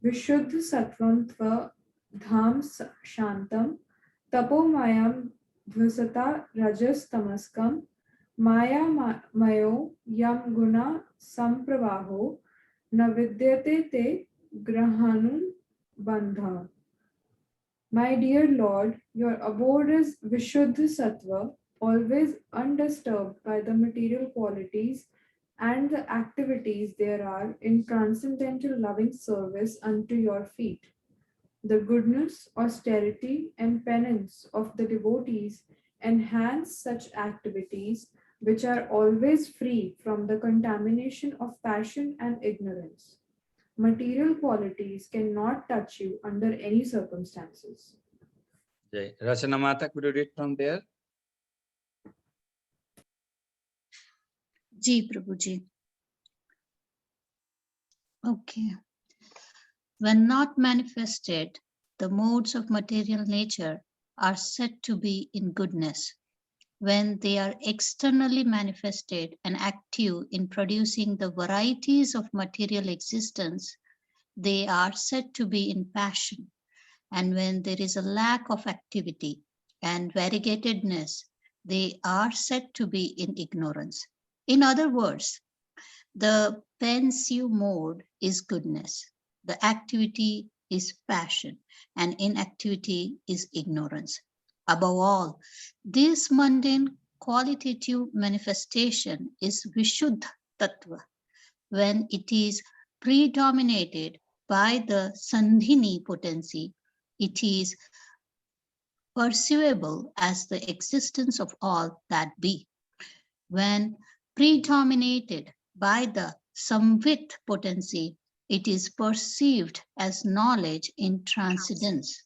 Vishuddha Sattvam Tva Dham Shantam Tapomayam Dvasata Rajas Tamaskam Maya Mayo Yam Guna Sampravaho Navidyate Te Grahanum Bandha. My dear Lord, your abode is Vishuddha Sattva, always undisturbed by the material qualities and the activities there are in transcendental loving service unto your feet. The goodness, austerity, and penance of the devotees enhance such activities which are always free from the contamination of passion and ignorance. Material qualities cannot touch you under any circumstances. Okay. Rachana Mata, could you read from there? Ji, Prabhuji. Okay. When not manifested, the modes of material nature are said to be in goodness. When they are externally manifested and active in producing the varieties of material existence, they are said to be in passion. And when there is a lack of activity and variegatedness, they are said to be in ignorance. In other words, the pensive mode is goodness, the activity is passion, and inactivity is ignorance. Above all, this mundane qualitative manifestation is Vishuddha Tattva, when it is predominated by the Sandhini potency, it is perceivable as the existence of all that be. When predominated by the Samvit potency, it is perceived as knowledge in transcendence.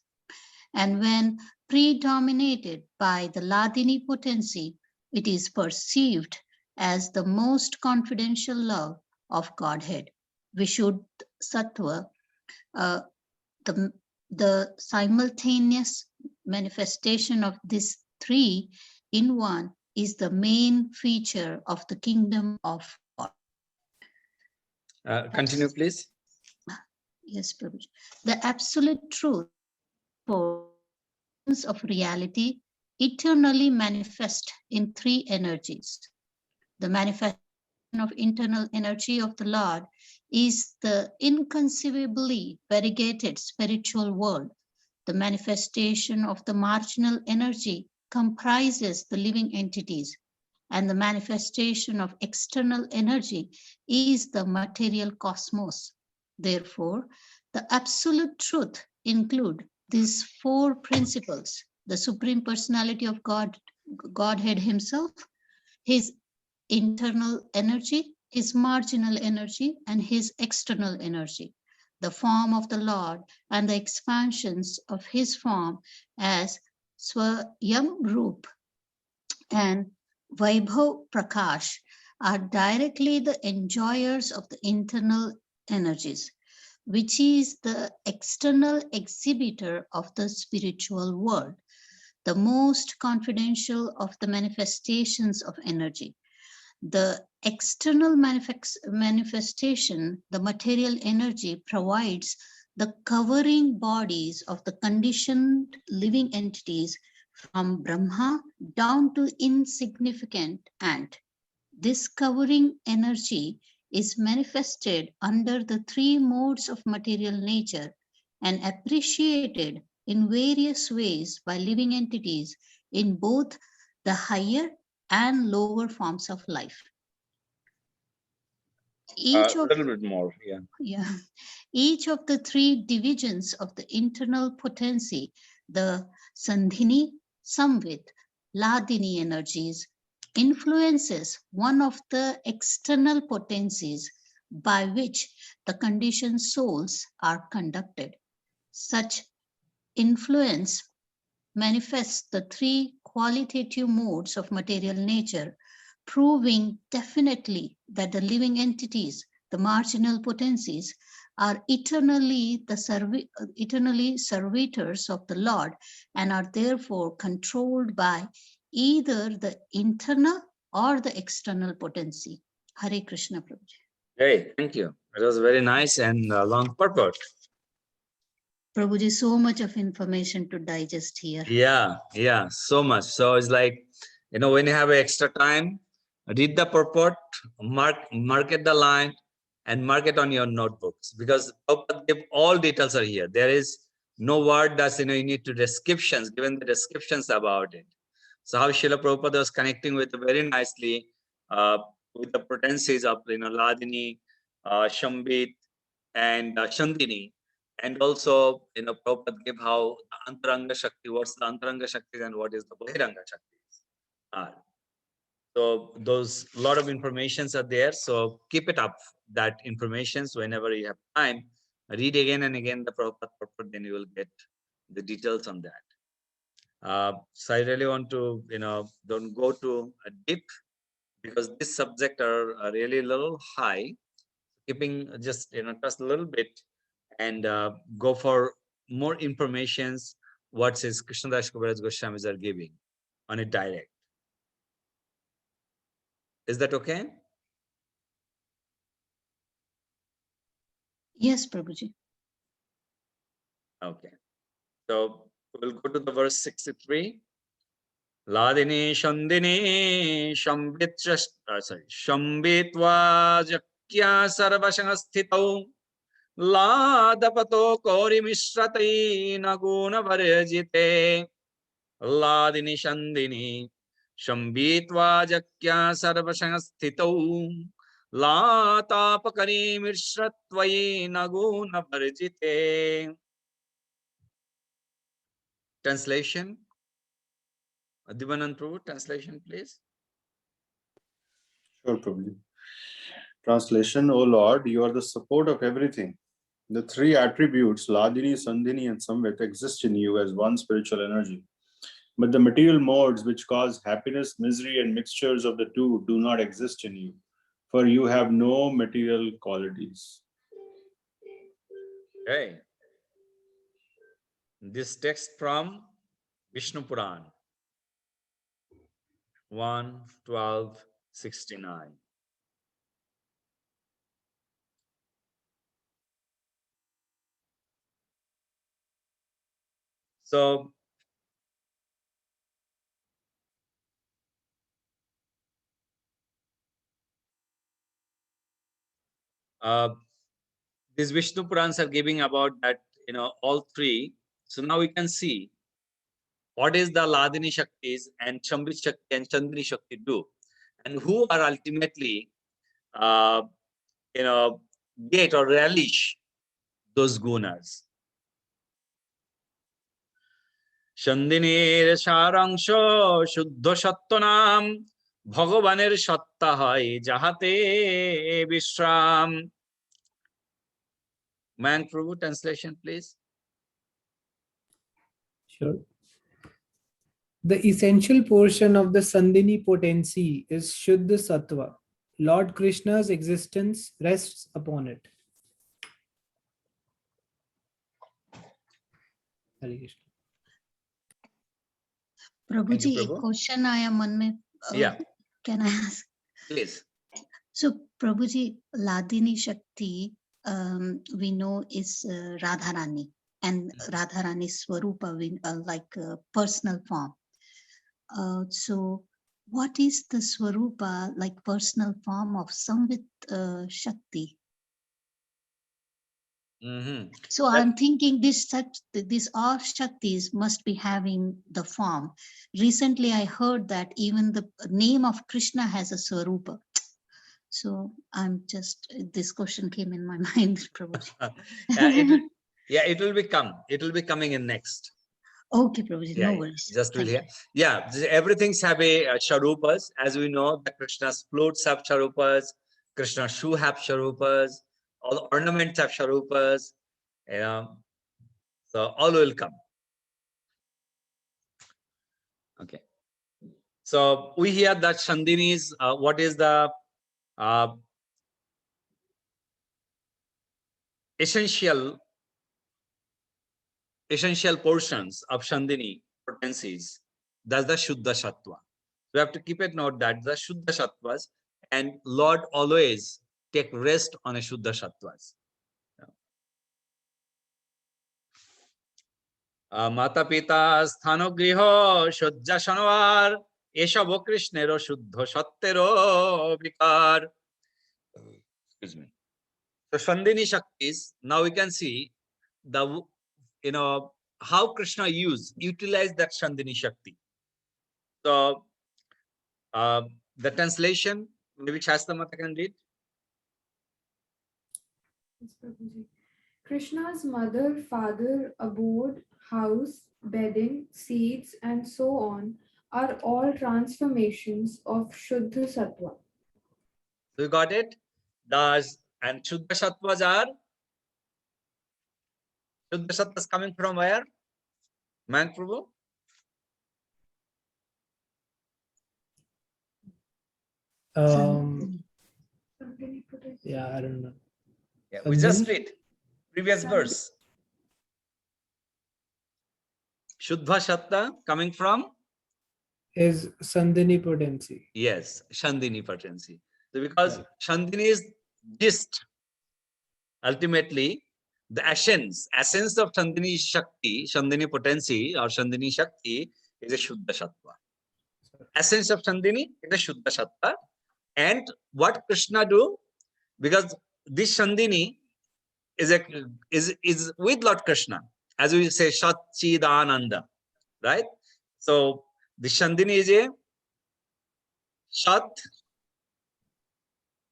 And when predominated by the Ladini potency, it is perceived as the most confidential love of Godhead. Vishuddha Sattva, the simultaneous manifestation of these three in one is the main feature of the kingdom of God. Continue, please. Yes, Prabhuji. The absolute truth of reality eternally manifest in three energies. The manifestation of internal energy of the Lord is the inconceivably variegated spiritual world. The manifestation of the marginal energy comprises the living entities, and the manifestation of external energy is the material cosmos. Therefore, the absolute truth includes these four principles: the Supreme Personality of Godhead Himself, His internal energy, His marginal energy, and His external energy, the form of the Lord and the expansions of His form as Swayam Roop and Vaibhav Prakash are directly the enjoyers of the internal energies, which is the external exhibitor of the spiritual world, the most confidential of the manifestations of energy. The external manifestation, the material energy, provides the covering bodies of the conditioned living entities from Brahma down to insignificant ant. This covering energy is manifested under the three modes of material nature and appreciated in various ways by living entities in both the higher and lower forms of life. A little bit more, yeah. Each of the three divisions of the internal potency, the Sandhini, Samvit, Ladini energies, influences one of the external potencies by which the conditioned souls are conducted. Such influence manifests the three qualitative modes of material nature, proving definitely that the living entities, the marginal potencies, are eternally servitors of the Lord and are therefore controlled by either the internal or the external potency. Hare Krishna, Prabhuji. Great, thank you. It was very nice and long purport. Prabhuji, so much of information to digest here. Yeah, so much. So it's like, when you have extra time, read the purport, mark it the line, and mark it on your notebooks, because all details are here. There is no word that's, you need to descriptions, given the descriptions about it. So how Srila Prabhupada was connecting with very nicely with the potencies of, Ladini, Shambit, and Shandini. And also, Prabhupada gave how the Antaranga Shakti, what's the Antaranga Shakti and what is the Bahiranga Shakti. So those lot of informations are there. So keep it up, that informations, whenever you have time, read again and again the Prabhupada purport, then you will get the details on that. So I really want to, don't go to a deep, because this subject are really a little high, keeping just, just a little bit, and go for more informations what says Krishnadas Kaviraj Goswamis are giving on it direct. Is that okay? Yes, Prabhuji. Okay. So we'll go to the verse 63. Ladini Shandini Shambitva Jakya Sarvashangasthitau Ladapato Kori Mishratai Naguna Varjite Ladini Shandini Shambitva Jakya Sarvashangasthitau Latapakari Mishratvai Naguna Varjite. Translation. Divanand Prabhu, translation, please. Sure, Prabhuji. Translation: O Lord, you are the support of everything. The three attributes, Ladini, Sandhini, and Samvit, exist in you as one spiritual energy. But the material modes which cause happiness, misery, and mixtures of the two do not exist in you, for you have no material qualities. Okay. This text from Vishnu Puran 1:12:69. So these Vishnu Purans are giving about that, all three. So now we can see what is the Ladini Shaktis and Shambhit Shakti and Chandini Shakti do, and who are ultimately, get or relish those gunas. Chandinir Sarangsho Shuddha Sattanam Bhagavaner Satta Hai Jahate Vishram. Man Prabhu, translation, please. Sure. The essential portion of the Sandhini potency is Shuddha Sattva. Lord Krishna's existence rests upon it. Hare Krishna. Prabhuji, Prabhu. एक question आया मन में. Yeah. Can I ask? Please. So, Prabhuji, Ladini Shakti, we know is Radharani, and Radharani's Swarupa, like personal form. So, what is the Swarupa, like personal form of Samvit Shakti? Mm-hmm. So I'm thinking these all Shaktis must be having the form. Recently, I heard that even the name of Krishna has a Swarupa. So I'm just, this question came in my mind, Prabhuji. It will be coming in next. Okay, Prabhuji, no worries. Just will Thank hear. you. Everything's have a Sharupas. As we know, the Krishna's flutes have Sharupas, Krishna's shoe have Sharupas, all the ornaments have Sharupas. So all will come. Okay. So we hear that Chandini's, what is the essential portions of Chandini potencies. That's the Shuddha Sattva. We have to keep it note that the Shuddha Sattvas, and Lord always take rest on a Shuddha Sattvas. Mata Pita Sthano Griho Shuddha Shanovar Eshavo Krishnero Shuddha Sattero Vikar. Excuse me. So Chandini Shaktis, now we can see the, how Krishna utilize that Chandini Shakti. So the translation, maybe Shastra Mata can read. Yes, Prabhuji. Krishna's mother, father, abode, house, bedding, seeds, and so on are all transformations of Shuddha Sattva. So you got it? And Shuddha Sattvas are? Shuddha Sattvas coming from where? Man Prabhu? Yeah, I don't know. Yeah, we just read previous Sandhini. verse. Shuddha Sattva coming from? Is Sandhini potency. Yes, Chandini potency. So because Chandini is gist, ultimately the essence of Chandini Shakti, Chandini potency or Chandini Shakti is a Shuddha Sattva. Essence of Chandini is a Shuddha Sattva. And what Krishna do? Because this Chandini is with Lord Krishna, as we say Satchidananda, right? So the Chandini is a Shat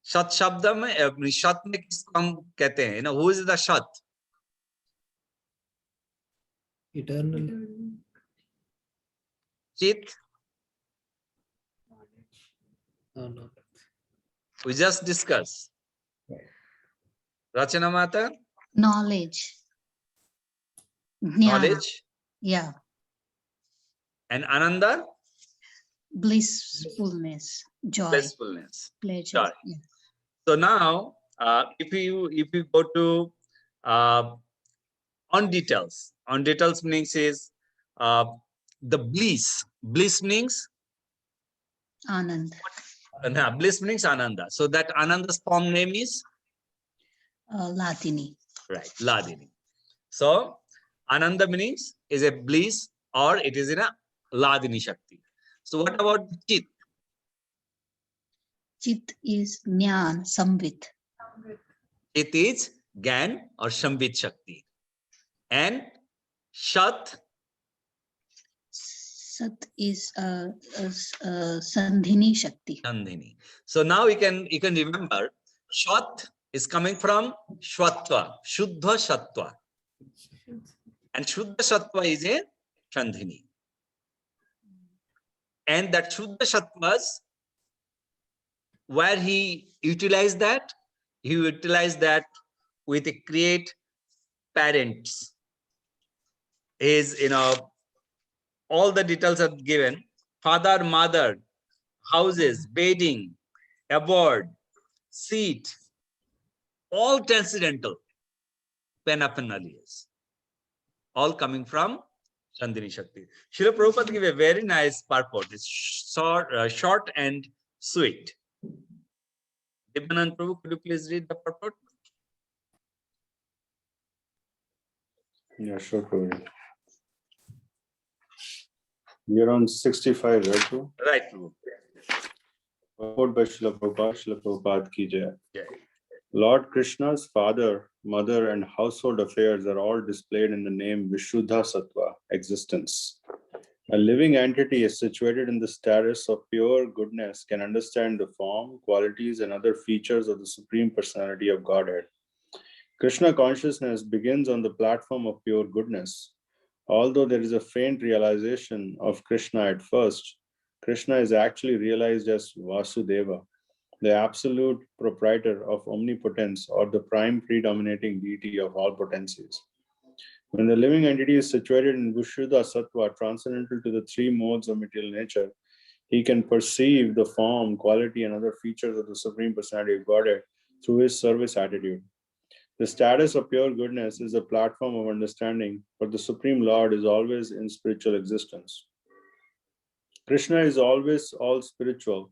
शब्द में शत में किसको हम कहते हैं, who is the Shat? Eternal. Chit. No. We just discuss. Rachana Mata, Knowledge. Jnana. knowledge, Yeah. and Ananda, Blissfulness. Joy. blissfulness. Pleasure. Joy. Yeah. So now, if you go to on details means is the bliss. Bliss means Anand. bliss means Ananda. So that Ananda's form name is Ladini. right, Ladini. So Ananda means is a bliss or it is in a Ladini Shakti. So what about Chit? Chit is Jnana, Samvit. Chit is Gyan or Shambhit Shakti. And Shat, Sat is Sandhini Shakti. Nandini. So now you can remember Shat is coming from Shvatva, Shuddha Sattva. And Shuddha Sattva is a Chandhini. And that Shuddha Sattva's, where he utilized that? He utilized that with a create parents. Is, all the details are given. Father, mother, houses, bedding, abode, seat, all transcendental paraphernalias, all coming from Chandini Shakti. Srila Prabhupada gave a very nice purport. It's short and sweet. Devanand Prabhu, could you please read the purport? Yeah, sure, Prabhu. We're on 65, right, Prabhu? Right, Prabhu. Purport by Srila Prabhupada ki jai. Yeah. Lord Krishna's father, mother, and household affairs are all displayed in the name Vishuddha Sattva, existence. A living entity is situated in the status of pure goodness, can understand the form, qualities, and other features of the Supreme Personality of Godhead. Krishna consciousness begins on the platform of pure goodness. Although there is a faint realization of Krishna at first, Krishna is actually realized as Vasudeva, the absolute proprietor of omnipotence or the prime predominating deity of all potencies. When the living entity is situated in Vishuddha Sattva, transcendental to the three modes of material nature, he can perceive the form, quality, and other features of the Supreme Personality of Godhead through his service attitude. The status of pure goodness is a platform of understanding, but the Supreme Lord is always in spiritual existence. Krishna is always all spiritual.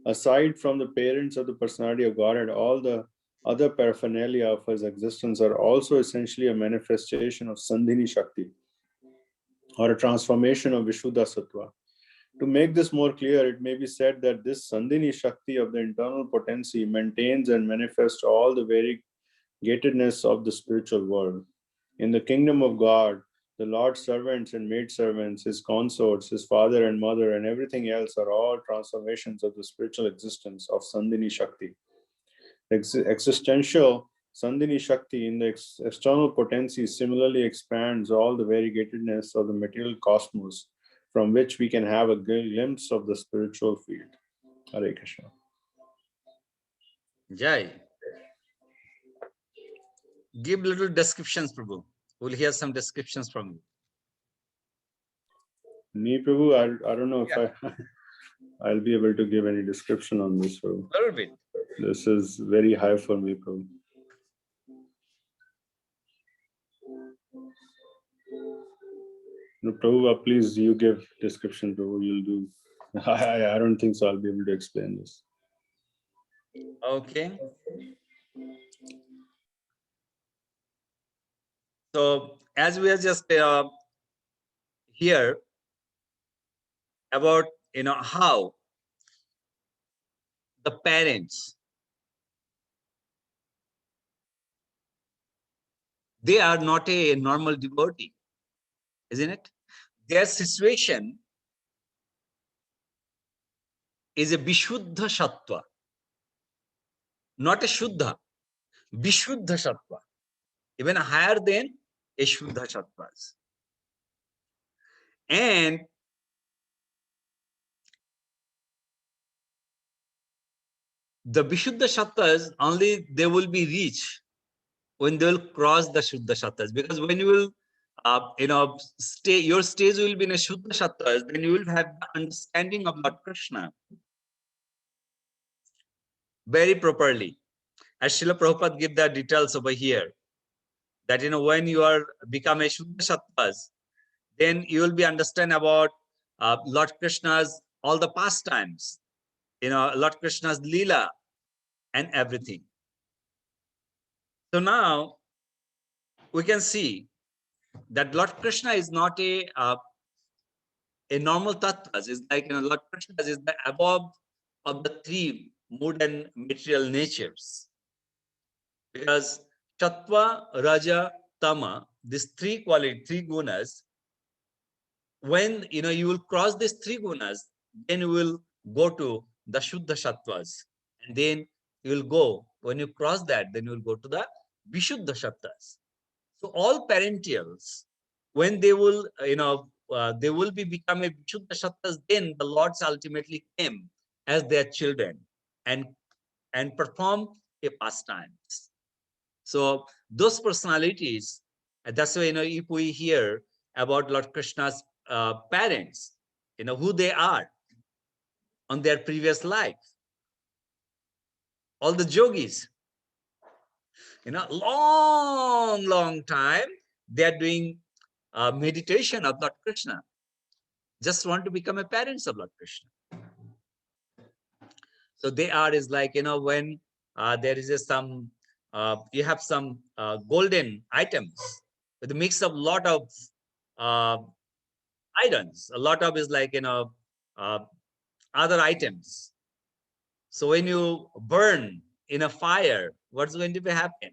Aside from the parents of the personality of Godhead, all the other paraphernalia of his existence are also essentially a manifestation of Sandhini Shakti, or a transformation of Vishuddha Sattva. To make this more clear, it may be said that this Sandhini Shakti of the internal potency maintains and manifests all the variegatedness of the spiritual world. In the kingdom of God, the Lord's servants and maidservants, his consorts, his father and mother, and everything else are all transformations of the spiritual existence of Sandhini Shakti. Existential Sandhini Shakti in the external potency similarly expands all the variegatedness of the material cosmos, from which we can have a glimpse of the spiritual field. Hare Krishna. Jai. Give little descriptions, Prabhu. We'll hear some descriptions from you. Me, Prabhu, I don't know if Yeah. I'll be able to give any description on this, Prabhu. A little bit. This is very high for me, Prabhu. No, Prabhu, please, you give description, Prabhu. You'll do. I don't think so. I'll be able to explain this. Okay. So as we are just here about how the parents, they are not a normal devotee, isn't it? Their situation is a Vishuddha Sattva, not a Shuddha, Vishuddha Sattva, even higher than a Shuddha Sattvas. And the Vishuddha Sattvas only they will be reached when they will cross the Shuddha Shattas. Because when you will, your stage will be in a Shuddha Shattas, then you will have the understanding of Lord Krishna very properly. As Srila Prabhupada give the details over here, that when you are become a Shuddha Shattas, then you will be understand about Lord Krishna's all the pastimes, Lord Krishna's Leela and everything. So now we can see that Lord Krishna is not a normal tattvas. It's like Lord Krishna is the above of the three mood and material natures. Because Sattva, Raja, Tama, these three qualities, three gunas, when you will cross these three gunas, then you will go to the Shuddha Sattvas. And then you will go, when you cross that, then you will go to the Vishuddha Sattvas. So all parentials, when they will, they will be become a Vishuddha Sattvas, then the Lords ultimately came as their children and perform a pastimes. So those personalities, that's why, if we hear about Lord Krishna's parents, who they are on their previous life, all the yogis, long time, they are doing meditation of Lord Krishna, just want to become a parents of Lord Krishna. So they are is like, when there is some, you have some golden items with a mix of lot of items. A lot of is like, other items. So when you burn in a fire, what's going to be happen?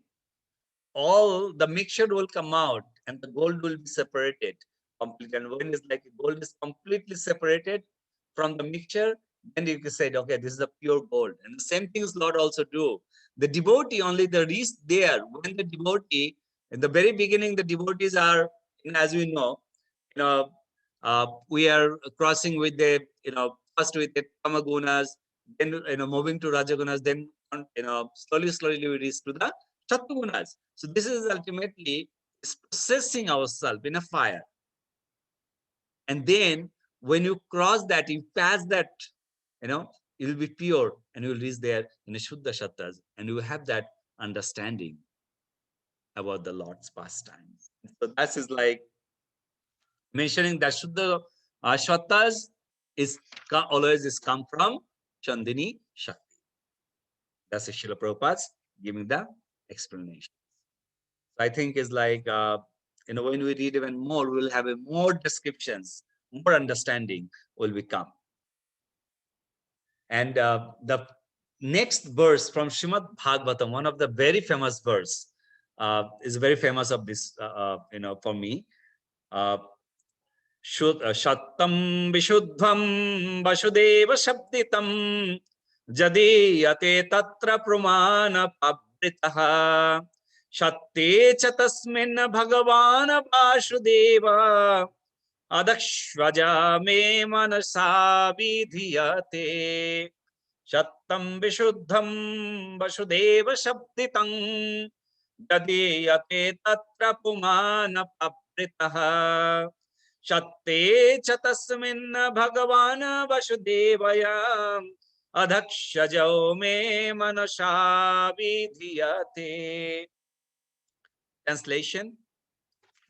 All the mixture will come out and the gold will be separated completely. And when it's like gold is completely separated from the mixture, then you can say, okay, this is a pure gold. And the same things Lord also do. The devotee only the reach there. When the devotee, in the very beginning, the devotees are, as we know, we are crossing with the, first with the tamagunas, then moving to rajagunas, then slowly we reach to the sattvagunas. So this is ultimately processing ourselves in a fire. And then when you cross that, you pass that, you will be pure and you will reach there in a Shuddha Shattas and you will have that understanding about the Lord's pastimes. So that is like mentioning that Shuddha Shattas is always is come from Chandini Shakti. That's Srila Prabhupada's giving the explanation. So I think is like, when we read even more, we'll have more descriptions, more understanding will become. And the next verse from Srimad Bhagavatam, one of the very famous verse, is very famous of this, for me. Shattam Vishuddham Vasudeva Shabditam Jadiyate Tatra Pramana Pabritaha Shatte cha tasmin Bhagavan Vasudeva Adakshvaja me manasa vidhiyate Shattam Vishuddham Vasudeva Shabditam Jadiyate Tatra Pumana Pabritaha Shatte cha tasmin Bhagavan Vasudevaya Adakshajao me manasa vidhiyate. Translation.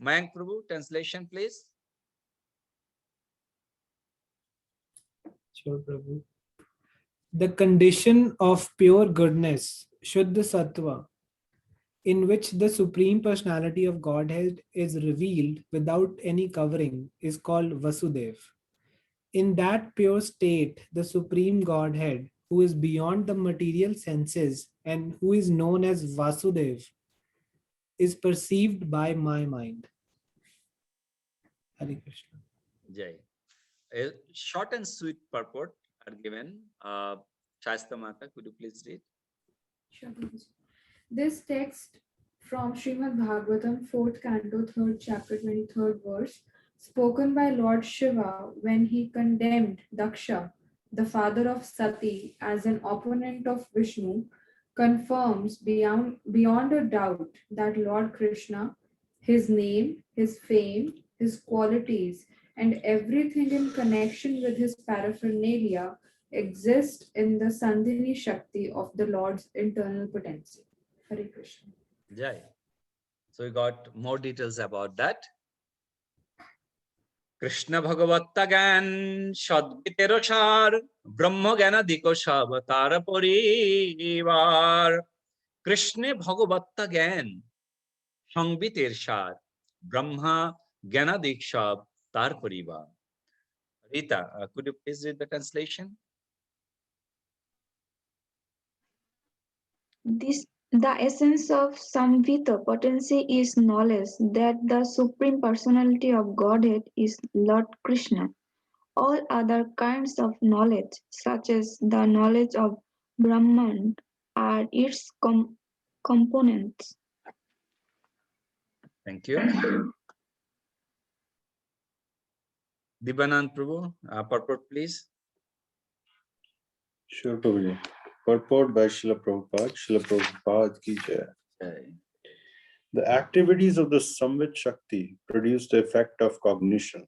Mayank Prabhu, translation please. Sure, Prabhu. The condition of pure goodness, Shuddha Sattva, in which the Supreme Personality of Godhead is revealed without any covering, is called Vasudev. In that pure state, the Supreme Godhead, who is beyond the material senses and who is known as Vasudev, is perceived by my mind. Hare Krishna. Jai. A short and sweet purport are given. Shasta Mata, could you please read? Sure, Prabhuji. This text from Srimad Bhagavatam, 4th canto, 3rd chapter, 23rd verse, spoken by Lord Shiva when he condemned Daksha, the father of Sati, as an opponent of Vishnu, confirms beyond a doubt that Lord Krishna, his name, his fame, his qualities, and everything in connection with his paraphernalia exist in the Sandhini Shakti of the Lord's internal potency. Hare Krishna. Jai. So we got more details about that. Krishna Bhagavatta Gan Shadvitero Shar Brahma Gana Diko Shavatara Parivar Krishna Bhagavatta Gan Sangbiter Shar Brahma Gana Diksha Tar Parivar. Rita, could you please read the translation? The essence of Samvita potency is knowledge that the Supreme Personality of Godhead is Lord Krishna. All other kinds of knowledge, such as the knowledge of Brahman, are its components. Thank you. Dibanand Prabhu, purport please. Sure, Prabhuji. Purport by Srila Prabhupada. Srila Prabhupada ki jai. Jai. The activities of the Samvit Shakti produce the effect of cognition.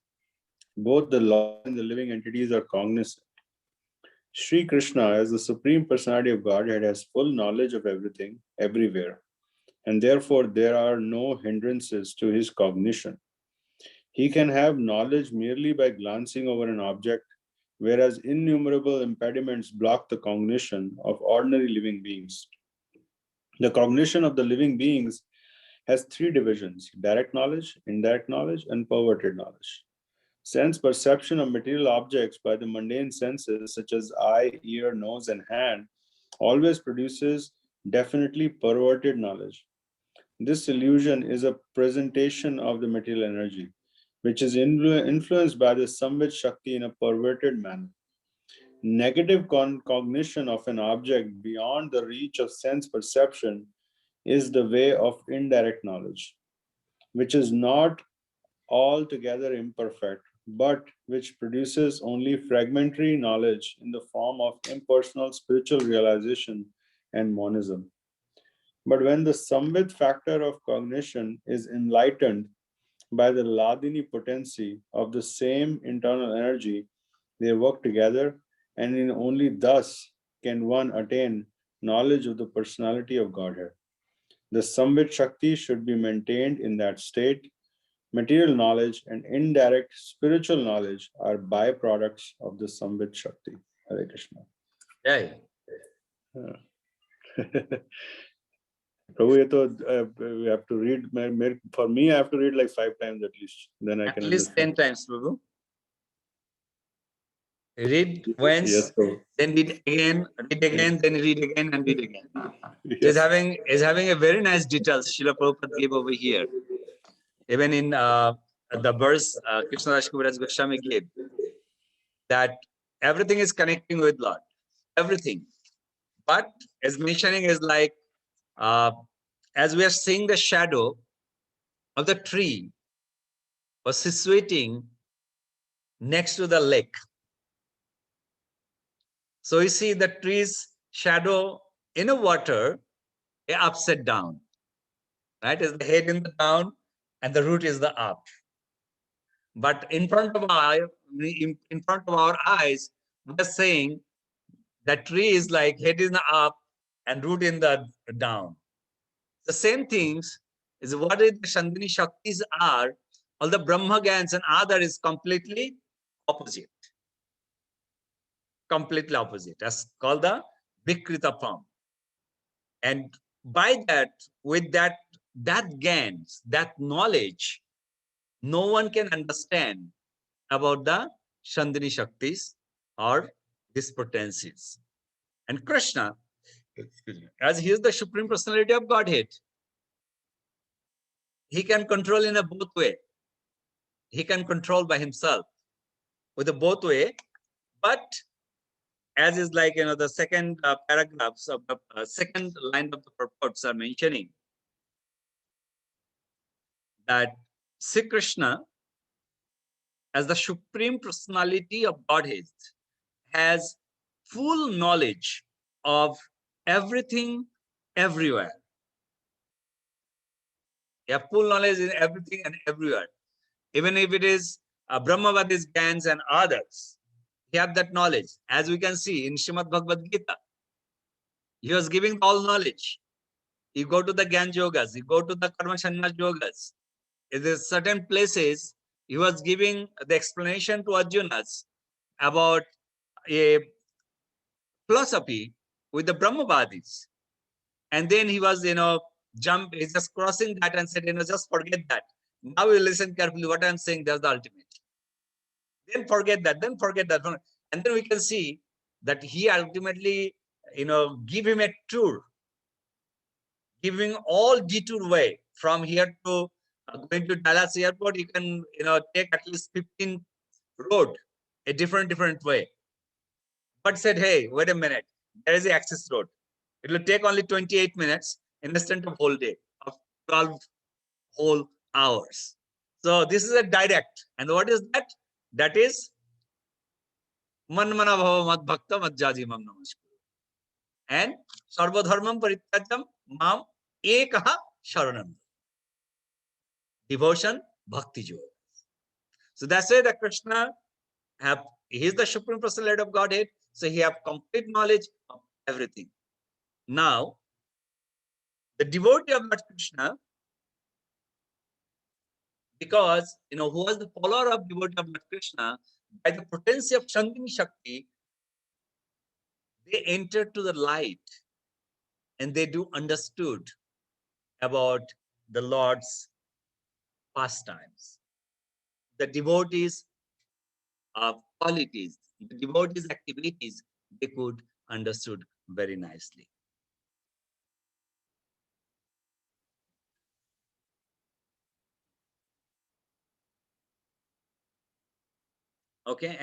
Both the law and the living entities are cognizant. Sri Krishna, as the Supreme Personality of Godhead, has full knowledge of everything, everywhere, and therefore there are no hindrances to his cognition. He can have knowledge merely by glancing over an object, whereas innumerable impediments block the cognition of ordinary living beings. The cognition of the living beings has three divisions: direct knowledge, indirect knowledge, and perverted knowledge. Sense perception of material objects by the mundane senses such as eye, ear, nose, and hand always produces definitely perverted knowledge. This illusion is a presentation of the material energy, which is influenced by the Samvit Shakti in a perverted manner. Negative cognition of an object beyond the reach of sense perception is the way of indirect knowledge, which is not altogether imperfect, but which produces only fragmentary knowledge in the form of impersonal spiritual realization and monism. But when the Samvit factor of cognition is enlightened by the Ladini potency of the same internal energy, they work together, and in only thus can one attain knowledge of the personality of Godhead. The Samvit Shakti should be maintained in that state. Material knowledge and indirect spiritual knowledge are byproducts of the Samvit Shakti. Hare Krishna. Jai. Prabhu, we have to read. For me, I have to read like 5 times at least. Then I At can least understand. 10 times, Prabhu. Read once, Yes, Prabhu. then read again, then read again, and read again. Yes. Is having a very nice details Srila Prabhupada gave over here. Even in the verse Krishna Das Kaviraj Goswami gave, that everything is connecting with Lord, everything. But as mentioning is like, as we are seeing the shadow of the tree was situating next to the lake. So you see the tree's shadow in the water, upside down, right? Is the head in the down and the root is the up. But in front of our eyes, we are saying that tree is like head in the up and root in the down. The same things is what the Sandhini Shaktis are. All the Brahma Gyans and other is completely opposite. Completely opposite. That's called the Vikrita form. And by that, with that Gyans, that knowledge, no one can understand about the Sandhini Shaktis or these potencies. And Krishna, as he is the Supreme Personality of Godhead, he can control in a both way. He can control by himself with a both way, but as is like, the second paragraphs of the second line of the purports are mentioning that Sri Krishna, as the Supreme Personality of Godhead, has full knowledge of everything everywhere. You have full knowledge in everything and everywhere. Even if it is Brahmavadis, Gyans and others, he have that knowledge. As we can see in Srimad Bhagavad Gita, he was giving all knowledge. You go to the Gyan Yogas, you go to the Karma Sannyas Yogas. In the certain places, he was giving the explanation to Arjunas about a philosophy with the Brahmavadis. And then he was, he's just crossing that and said, just forget that. Now you listen carefully what I'm saying, that's the ultimate. Then forget that, And then we can see that he ultimately, give him a tour, giving all detour way from here to going to Dallas airport. You can, take at least 15 road, a different way. But said, hey, wait a minute, there is the access road. It will take only 28 minutes instead of whole day of 12 whole hours. So this is a direct. And what is that? That is man mana bhava mad bhakta mad jaji mam namaskuru. And sarva dharmam parityajam mam ekaha sharanam. Devotion, bhakti yoga. So that's why the Krishna he is the Supreme Personality of Godhead. So he have complete knowledge of everything. Now, the devotee of Lord Krishna, because who was the follower of devotee of Lord Krishna, by the potency of Sandini Shakti, they entered to the light and they do understood about the Lord's pastimes, the devotees' qualities, the devotees' activities, they could understood very nicely. Okay,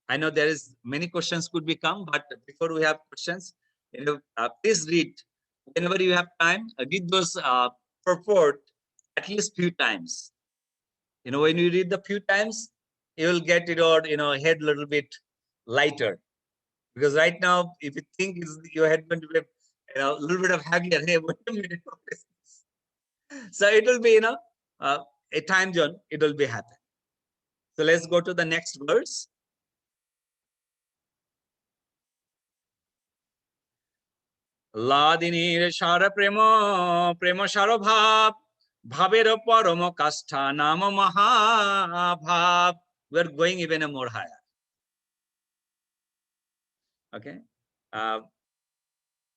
I know there is many questions could become, but before we have questions, please read whenever you have time. Read those purport at least few times. When you read the few times, you will get your head a little bit lighter. Because right now, if you think your head going to be a little bit of heavier, hey, wait a minute, what is this? So it will be a time zone. It will be happen. So let's go to the next verse. Ladinir Shara Prema, Prema Shara Bhav, Bhavera Parama Kastha Nama Mahabhav. We're going even a more higher. Okay.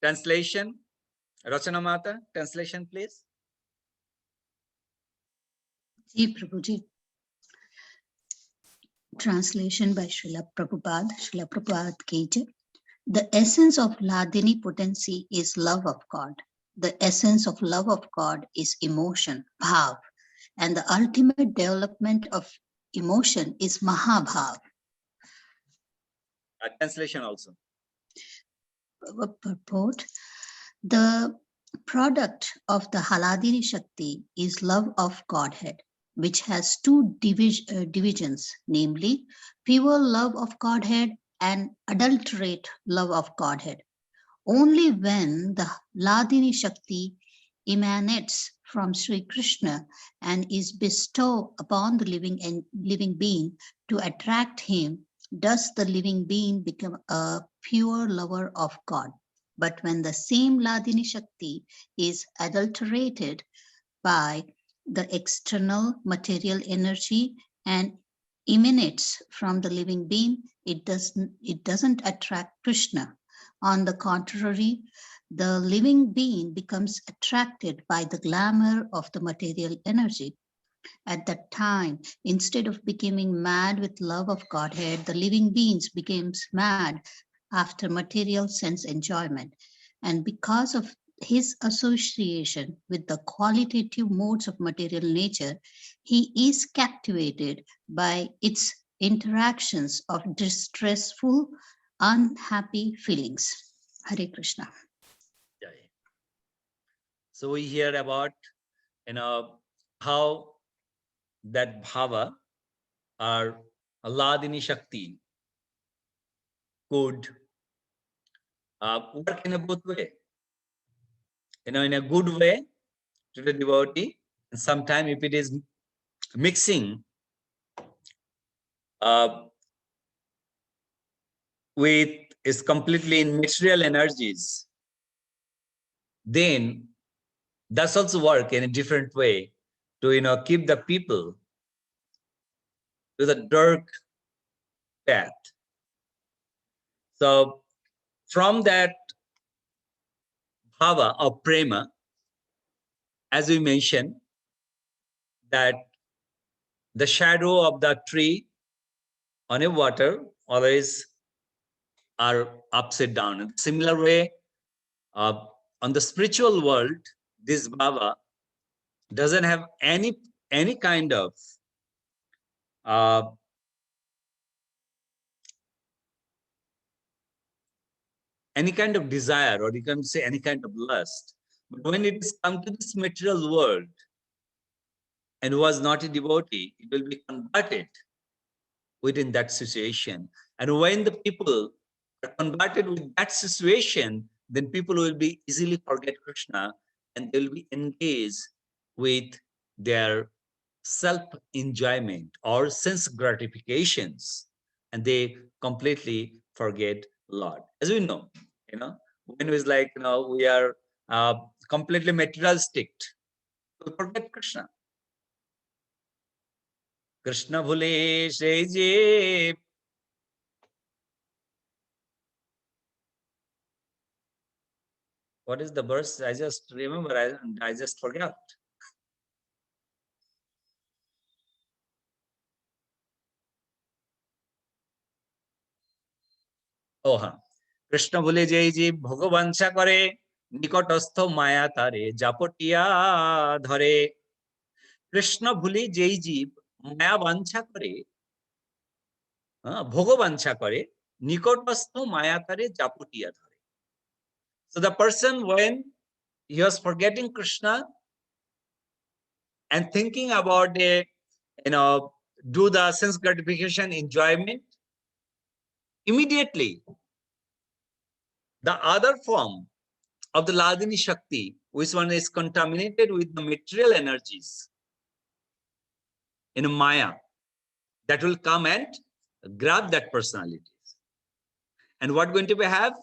Translation. Rachana Mata, translation, please. Ji Prabhuji. Translation by Srila Prabhupada ki jai. The essence of Ladini potency is love of God. The essence of love of God is emotion, bhav, and the ultimate development of emotion is mahabhav. Translation also. Purport. The product of the Haladini Shakti is love of Godhead, which has two divisions, namely pure love of Godhead and adulterate love of Godhead. Only when the Ladini Shakti emanates from Sri Krishna and is bestowed upon the living being to attract him, does the living being become a pure lover of God. But when the same Ladini Shakti is adulterated by the external material energy and emanates from the living being, it doesn't attract Krishna. On the contrary, the living being becomes attracted by the glamour of the material energy. At that time, instead of becoming mad with love of Godhead, the living beings becomes mad after material sense enjoyment. And because of his association with the qualitative modes of material nature, he is captivated by its interactions of distressful, unhappy feelings. Hare Krishna. So we hear about, how that bhava or Ladini Shakti could work in a both way. in a good way to the devotee, and sometimes if it is mixing with is completely in material energies, then that's also work in a different way to keep the people to the dark path. So from that bhava of prema, as we mentioned, that the shadow of the tree on a water always are upside down. In similar way, on the spiritual world, this bhava doesn't have any kind of desire, or you can say any kind of lust. But when it is come to this material world and was not a devotee, it will be converted within that situation. And when the people are converted with that situation, then people will be easily forget Krishna and they will be engaged with their self-enjoyment or sense gratifications, and they completely forget Lord. As we know, when it's like, we are completely materialistic, we forget Krishna. Krishna bhule se je. What is the verse? I just remember, I just forgot. Oh, huh. Krishna bhule je je bhagavancha kare, nikotastho maya tare, japotiya dhare. Krishna bhule je je maya vancha kare, bhagavancha kare, nikotastho maya tare, japotiya dhare. So the person, when he was forgetting Krishna and thinking about do the sense gratification enjoyment, immediately the other form of the Ladini Shakti, which one is contaminated with the material energies in Maya, that will come and grab that personality. And what going to be have?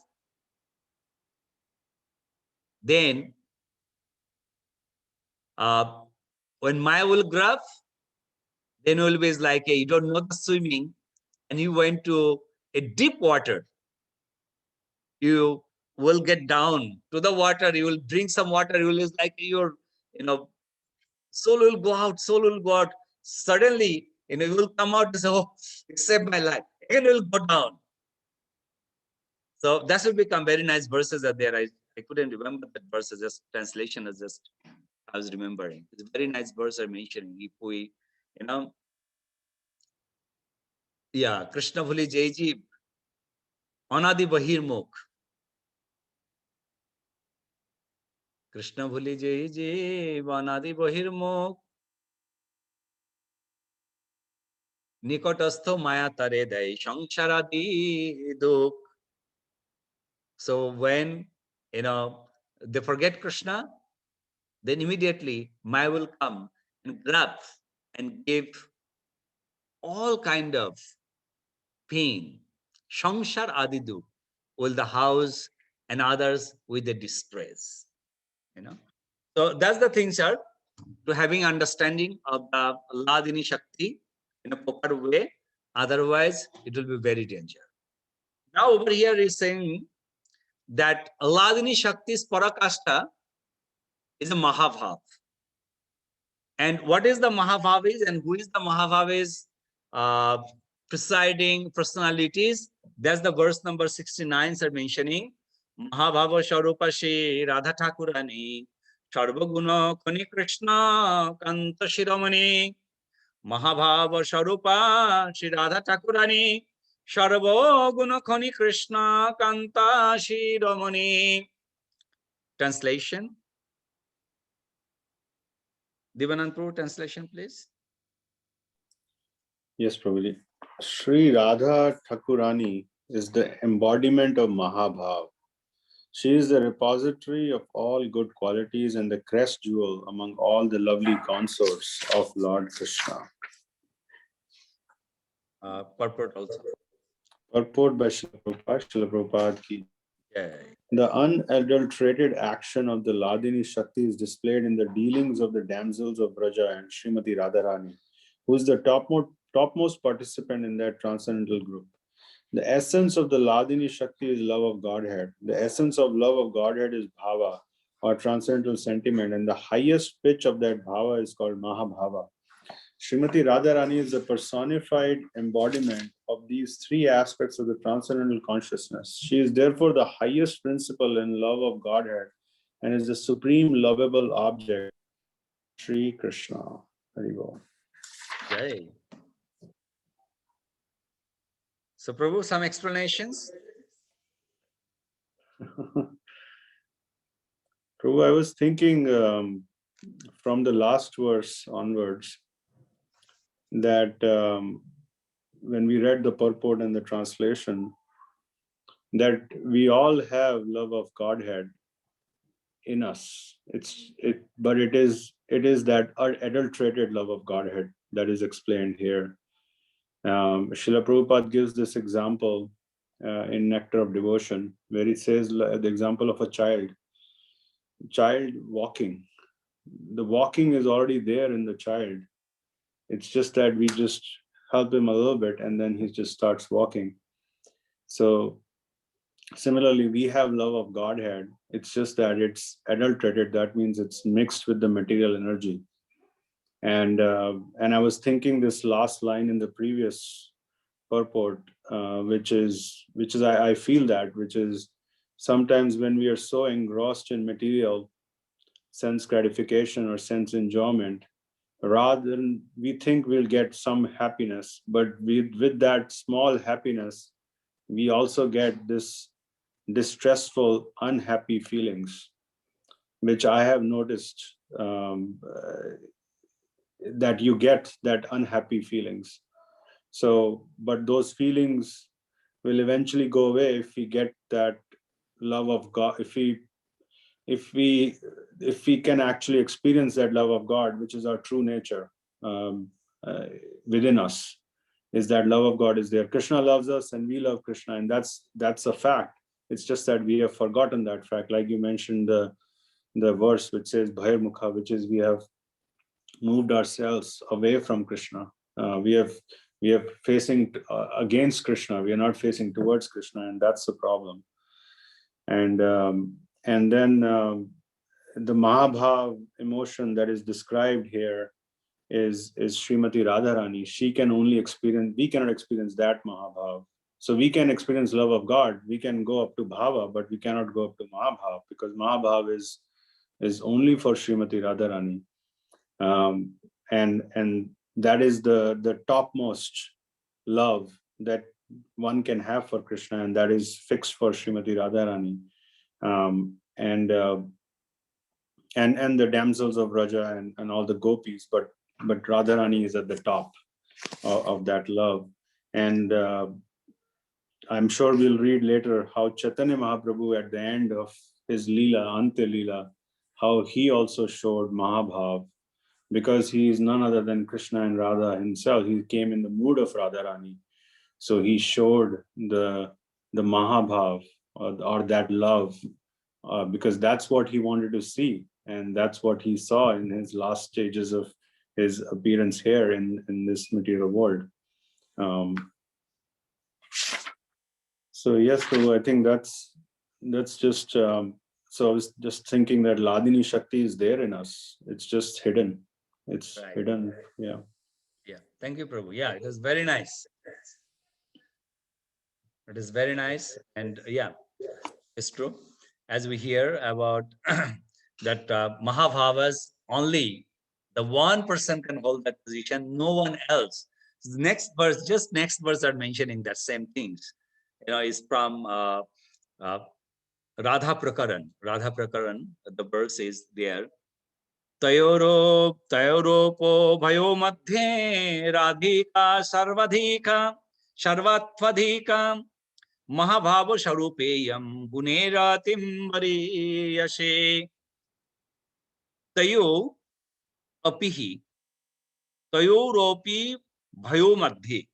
Then when Maya will grab, then always like, you don't know the swimming and you went to a deep water, you will get down to the water, you will drink some water, you will like your soul will go out, suddenly you will come out and say, oh, it saved my life, and it will go down. So that will become very nice verses are there. I couldn't remember that verses, just translation is just I was remembering. It's a very nice verse I'm mentioning. If we Krishna bhuli jaiji anadi bahir mukh. Krishna bhuli jaiji anadi bahir mukh. Nikotastho maya tare dai sangsaradi dukh. So when they forget Krishna, then immediately Maya will come and grab and give all kind of pain. Samsar adidu will the house and others with the distress. So that's the thing, sir, to having understanding of the Ladini Shakti in a proper way. Otherwise, it will be very dangerous. Now over here is saying that Ladini Shakti's Parakashta is a Mahabhav. And what is the Mahabhavis and who is the Mahabhavis presiding personalities? That's the verse number 69 are mentioning. Mahabhava Sharupa Shri Radha Thakurani, Sarvaguna Kani Krishna Kanta Shiramani. Mahabhava Sharupa Shri Radha Thakurani, Sarvaguna Kani Krishna Kanta Shiramani. Translation. Divanantpur, translation, please. Yes, Prabhuji. Sri Radha Thakurani is the embodiment of Mahabhav. She is the repository of all good qualities and the crest jewel among all the lovely consorts of Lord Krishna. Purport also. Purport by Srila Prabhupada, Srila Prabhupada ki. Jai. The unadulterated action of the Ladini Shakti is displayed in the dealings of the damsels of Braja and Srimati Radharani, who is the topmost participant in that transcendental group. The essence of the Ladini Shakti is love of Godhead. The essence of love of Godhead is bhava, or transcendental sentiment, and the highest pitch of that bhava is called Mahabhava. Srimati Radharani is the personified embodiment of these three aspects of the transcendental consciousness. She is therefore the highest principle in love of Godhead and is the supreme lovable object, Sri Krishna. Hari Bol. Jai. So, Prabhu, some explanations? Prabhu, I was thinking from the last verse onwards that when we read the purport and the translation, that we all have love of Godhead in us. But it is that adulterated love of Godhead that is explained here. Srila Prabhupada gives this example in Nectar of Devotion, where it says the example of a child walking. The walking is already there in the child. It's just that we just help him a little bit and then he just starts walking. So similarly, we have love of Godhead. It's just that it's adulterated. That means it's mixed with the material energy. And I was thinking this last line in the previous purport, which is I feel that, which is sometimes when we are so engrossed in material sense gratification or sense enjoyment, rather than we think we'll get some happiness, but with that small happiness, we also get this distressful, unhappy feelings, which I have noticed that you get that unhappy feelings. So, but those feelings will eventually go away if we get that love of God, if we can actually experience that love of God, which is our true nature within us, is that love of God is there. Krishna loves us and we love Krishna, and that's a fact. It's just that we have forgotten that fact. Like you mentioned the verse which says Bhairmukha, which is we have moved ourselves away from Krishna. We are facing against Krishna. We are not facing towards Krishna, and that's the problem. And then the Mahabhav emotion that is described here is Srimati Radharani. She can only experience, we cannot experience that Mahabhav. So we can experience love of God. We can go up to Bhava, but we cannot go up to Mahabhav, because Mahabhav is only for Srimati Radharani. And that is the topmost love that one can have for Krishna, and that is fixed for Srimati Radharani. And the damsels of Raja and all the gopis, but Radharani is at the top of that love. And I'm sure we'll read later how Chaitanya Mahaprabhu at the end of his Leela, Ante Leela, how he also showed Mahabhav, because he is none other than Krishna and Radha himself. He came in the mood of Radharani. So he showed the Mahabhav or that love, because that's what he wanted to see. And that's what he saw in his last stages of his appearance here in this material world. So yes, so I think that's just, so I was just thinking that Ladini Shakti is there in us. It's just hidden. It's Right. hidden, yeah. Yeah, thank you, Prabhu. Yeah, it was very nice. It is very nice. And yeah, it's true. As we hear about that Mahabhavas, only the one person can hold that position, no one else. Next verse, just next verse are mentioning that same things. You know, is from Radha Prakaran. Radha Prakaran, the verse is there. Tayoropo bhayo madhye radhika sarvadhika sarvatvadhika Mahabhava Sharupeyam Guneratim Variyashe Tayo Apihi Tayoropi Bhayo Madhye.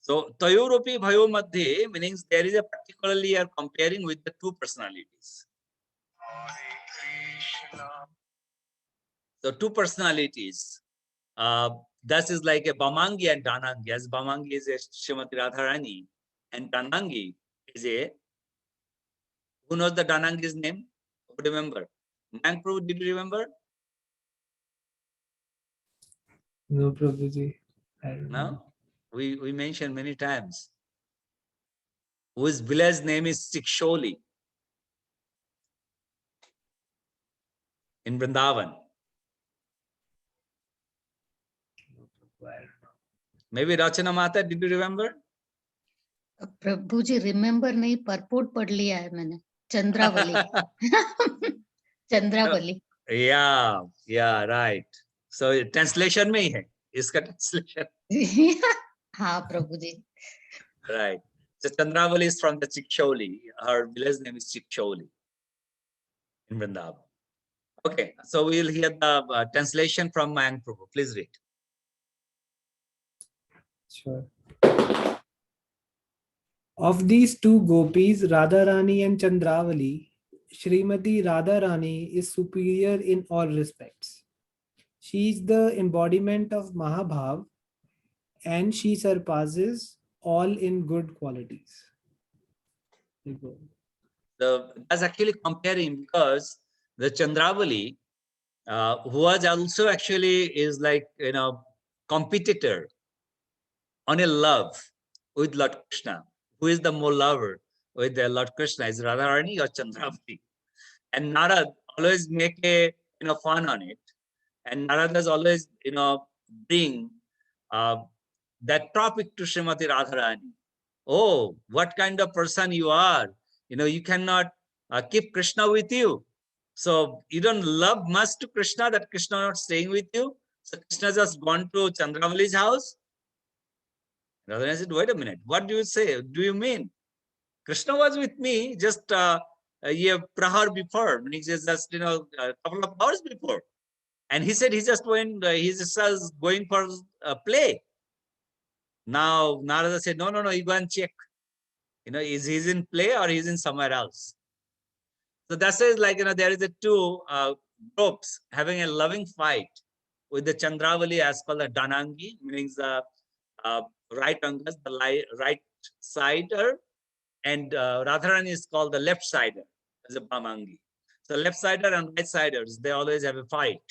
So Tayoropi Bhayo Madhye means there is a particularly you are comparing with the two personalities. So two personalities. That is like a Bamangi and Danangi. As Bamangi is a Srimati Radharani and Danangi is a, who knows the Danangi's name? Who remember? Mankru, did you remember? No, Prabhuji. I don't know. No? We mentioned many times. Whose village name is Siksholi in Vrindavan. Maybe Rachana Mata, did you remember? Prabhu ji remember नहीं, purport पढ़ लिया है मैंने. Chandravali. Chandravali. Yeah, right. So translation में ही है इसका translation. हाँ प्रभु जी. Right. So Chandravali is from the Chiksholi. Her village name is Chiksholi in Vrindavan. Okay, so we'll hear the translation from Mayank Prabhu. Please read. Sure. Of these two gopis, Radharani and Chandravali, Srimati Radharani is superior in all respects. She is the embodiment of Mahabhav and she surpasses all in good qualities. That's actually comparing because the Chandravali, who was also actually is like, competitor on a love with Lord Krishna. Who is the more lover with the Lord Krishna? Is Radharani or Chandravali? And Narad always make a fun on it. And Narad does always bring that topic to Srimati Radharani. Oh, what kind of person you are? You cannot keep Krishna with you. So you don't love much to Krishna that Krishna not staying with you. So Krishna just gone to Chandravali's house. Radharani said, wait a minute, what do you say? Do you mean? Krishna was with me just a prahar before, meaning just a couple of hours before. And he said he just went, he's just going for a play. Now Narada said, no, you go and check. Is he's in play or he's in somewhere else? So that says like, there is a two groups having a loving fight with the Chandravali as called the Danangi, meaning the right angas, the right sider, and Radharani is called the left sider as a Bamangi. So left sider and right siders, they always have a fight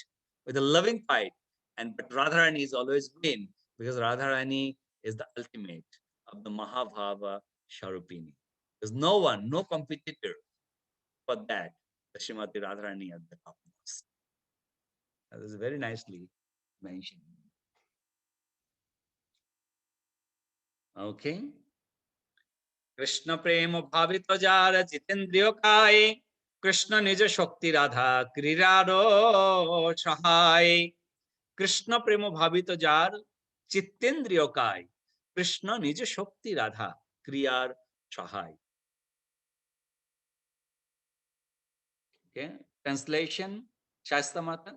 with a loving fight. But Radharani is always win because Radharani is the ultimate of the Mahabhava Sharupini. There's no one, no competitor for that. The Srimati Radharani at the top. That is very nicely mentioned. Okay. Krishna prema bhavito jara jitendriyo kai Krishna nija shakti radha kriraro sahai. Krishna prema bhavito jara jitendriyo kai Krishna nija shakti radha kriyar sahai. Okay. Translation, Shasta Mata.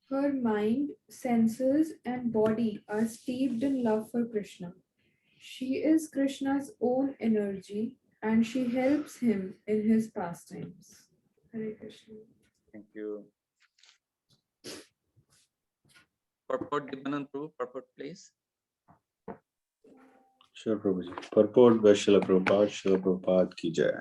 Her mind, senses, and body are steeped in love for Krishna. She is Krishna's own energy and she helps him in his pastimes. Hare Krishna. Thank you. Purport, Dipanand Prabhu, purport, please. Sure, Prabhuji. Purport by Srila Prabhupada ki jai.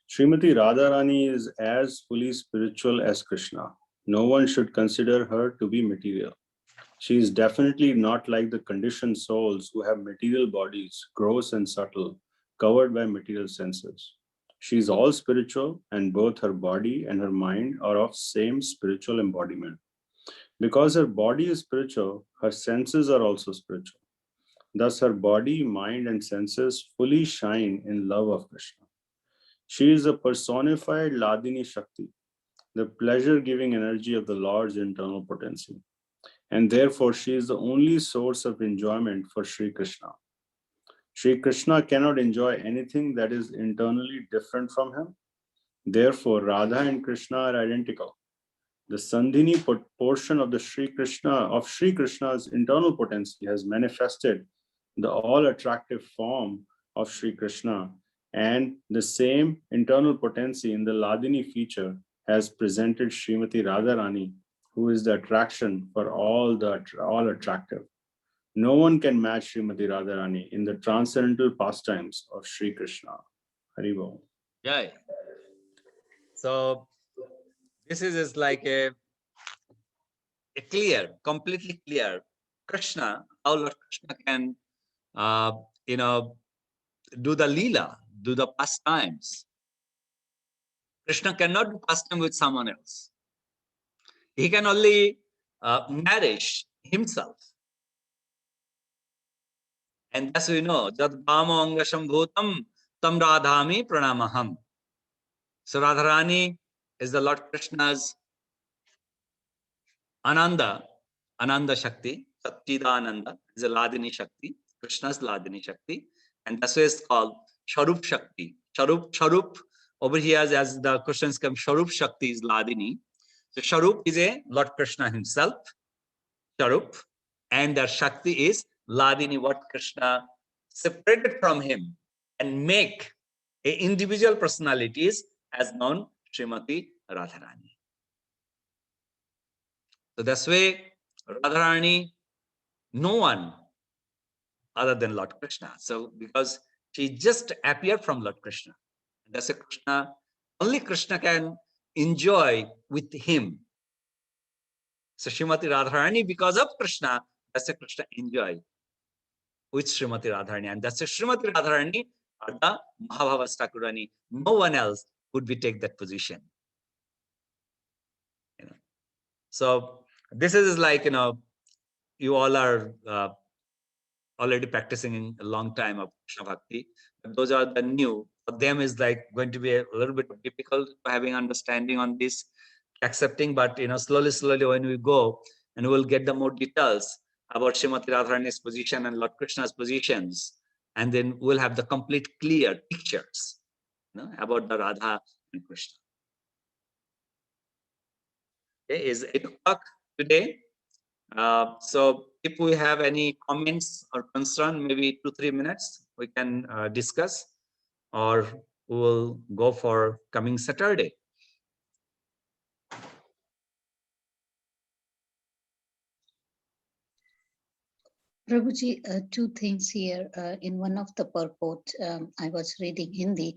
Srimati Radharani is as fully spiritual as Krishna. No one should consider her to be material. She is definitely not like the conditioned souls who have material bodies, gross and subtle, covered by material senses. She is all spiritual, and both her body and her mind are of same spiritual embodiment. Because her body is spiritual, her senses are also spiritual. Thus, her body, mind, and senses fully shine in love of Krishna. She is a personified Ladini Shakti, the pleasure-giving energy of the Lord's internal potency. and therefore she is the only source of enjoyment for Sri Krishna. Sri Krishna cannot enjoy anything that is internally different from him. Therefore, Radha and Krishna are identical. The Sandhini portion of the Sri Krishna's internal potency has manifested the all-attractive form of Sri Krishna, and the same internal potency in the Ladini feature has presented Srimati Radharani, who is the attraction for all attractive. No one can match Srimati Radharani in the transcendental pastimes of Sri Krishna. Hari Bol. Yeah. So this is like a clear, completely clear Krishna, how Lord Krishna can, do the Leela, do the pastimes. Krishna cannot do pastime with someone else. He can only nourish himself. And thus we know, Jad Bhama Angasham Bhutam Tam Radhami Pranamaham. So Radharani is the Lord Krishna's Ananda Shakti, Satchidananda is a Ladini Shakti, Krishna's Ladini Shakti, and that's why it's called Sharup Shakti. Sharup over here, as the questions come, Sharup Shakti is Ladini. So Sharup is a Lord Krishna himself, Sharup, and the Shakti is Ladini, what Krishna separated from him and make a individual personalities as known Srimati Radharani. So that's why Radharani, no one other than Lord Krishna. So because she just appeared from Lord Krishna. That's a Krishna, only Krishna can enjoy with him. So Srimati Radharani, because of Krishna, that's a Krishna enjoy with Srimati Radharani. And that's a Srimati Radharani or the Mahabhavas Thakurani. No one else would be take that position. So this is like, you all are already practicing in a long time of Krishna Bhakti. But those are the new. For them is like going to be a little bit difficult having understanding on this, accepting. But slowly when we go and we'll get the more details about Srimati Radharani's position and Lord Krishna's positions, and then we'll have the complete clear pictures about the Radha and Krishna. Okay, is 8 o'clock today. So if we have any comments or concern, maybe 2-3 minutes we can discuss, or we will go for coming Saturday. Prabhuji, two things here. In one of the purport, I was reading Hindi.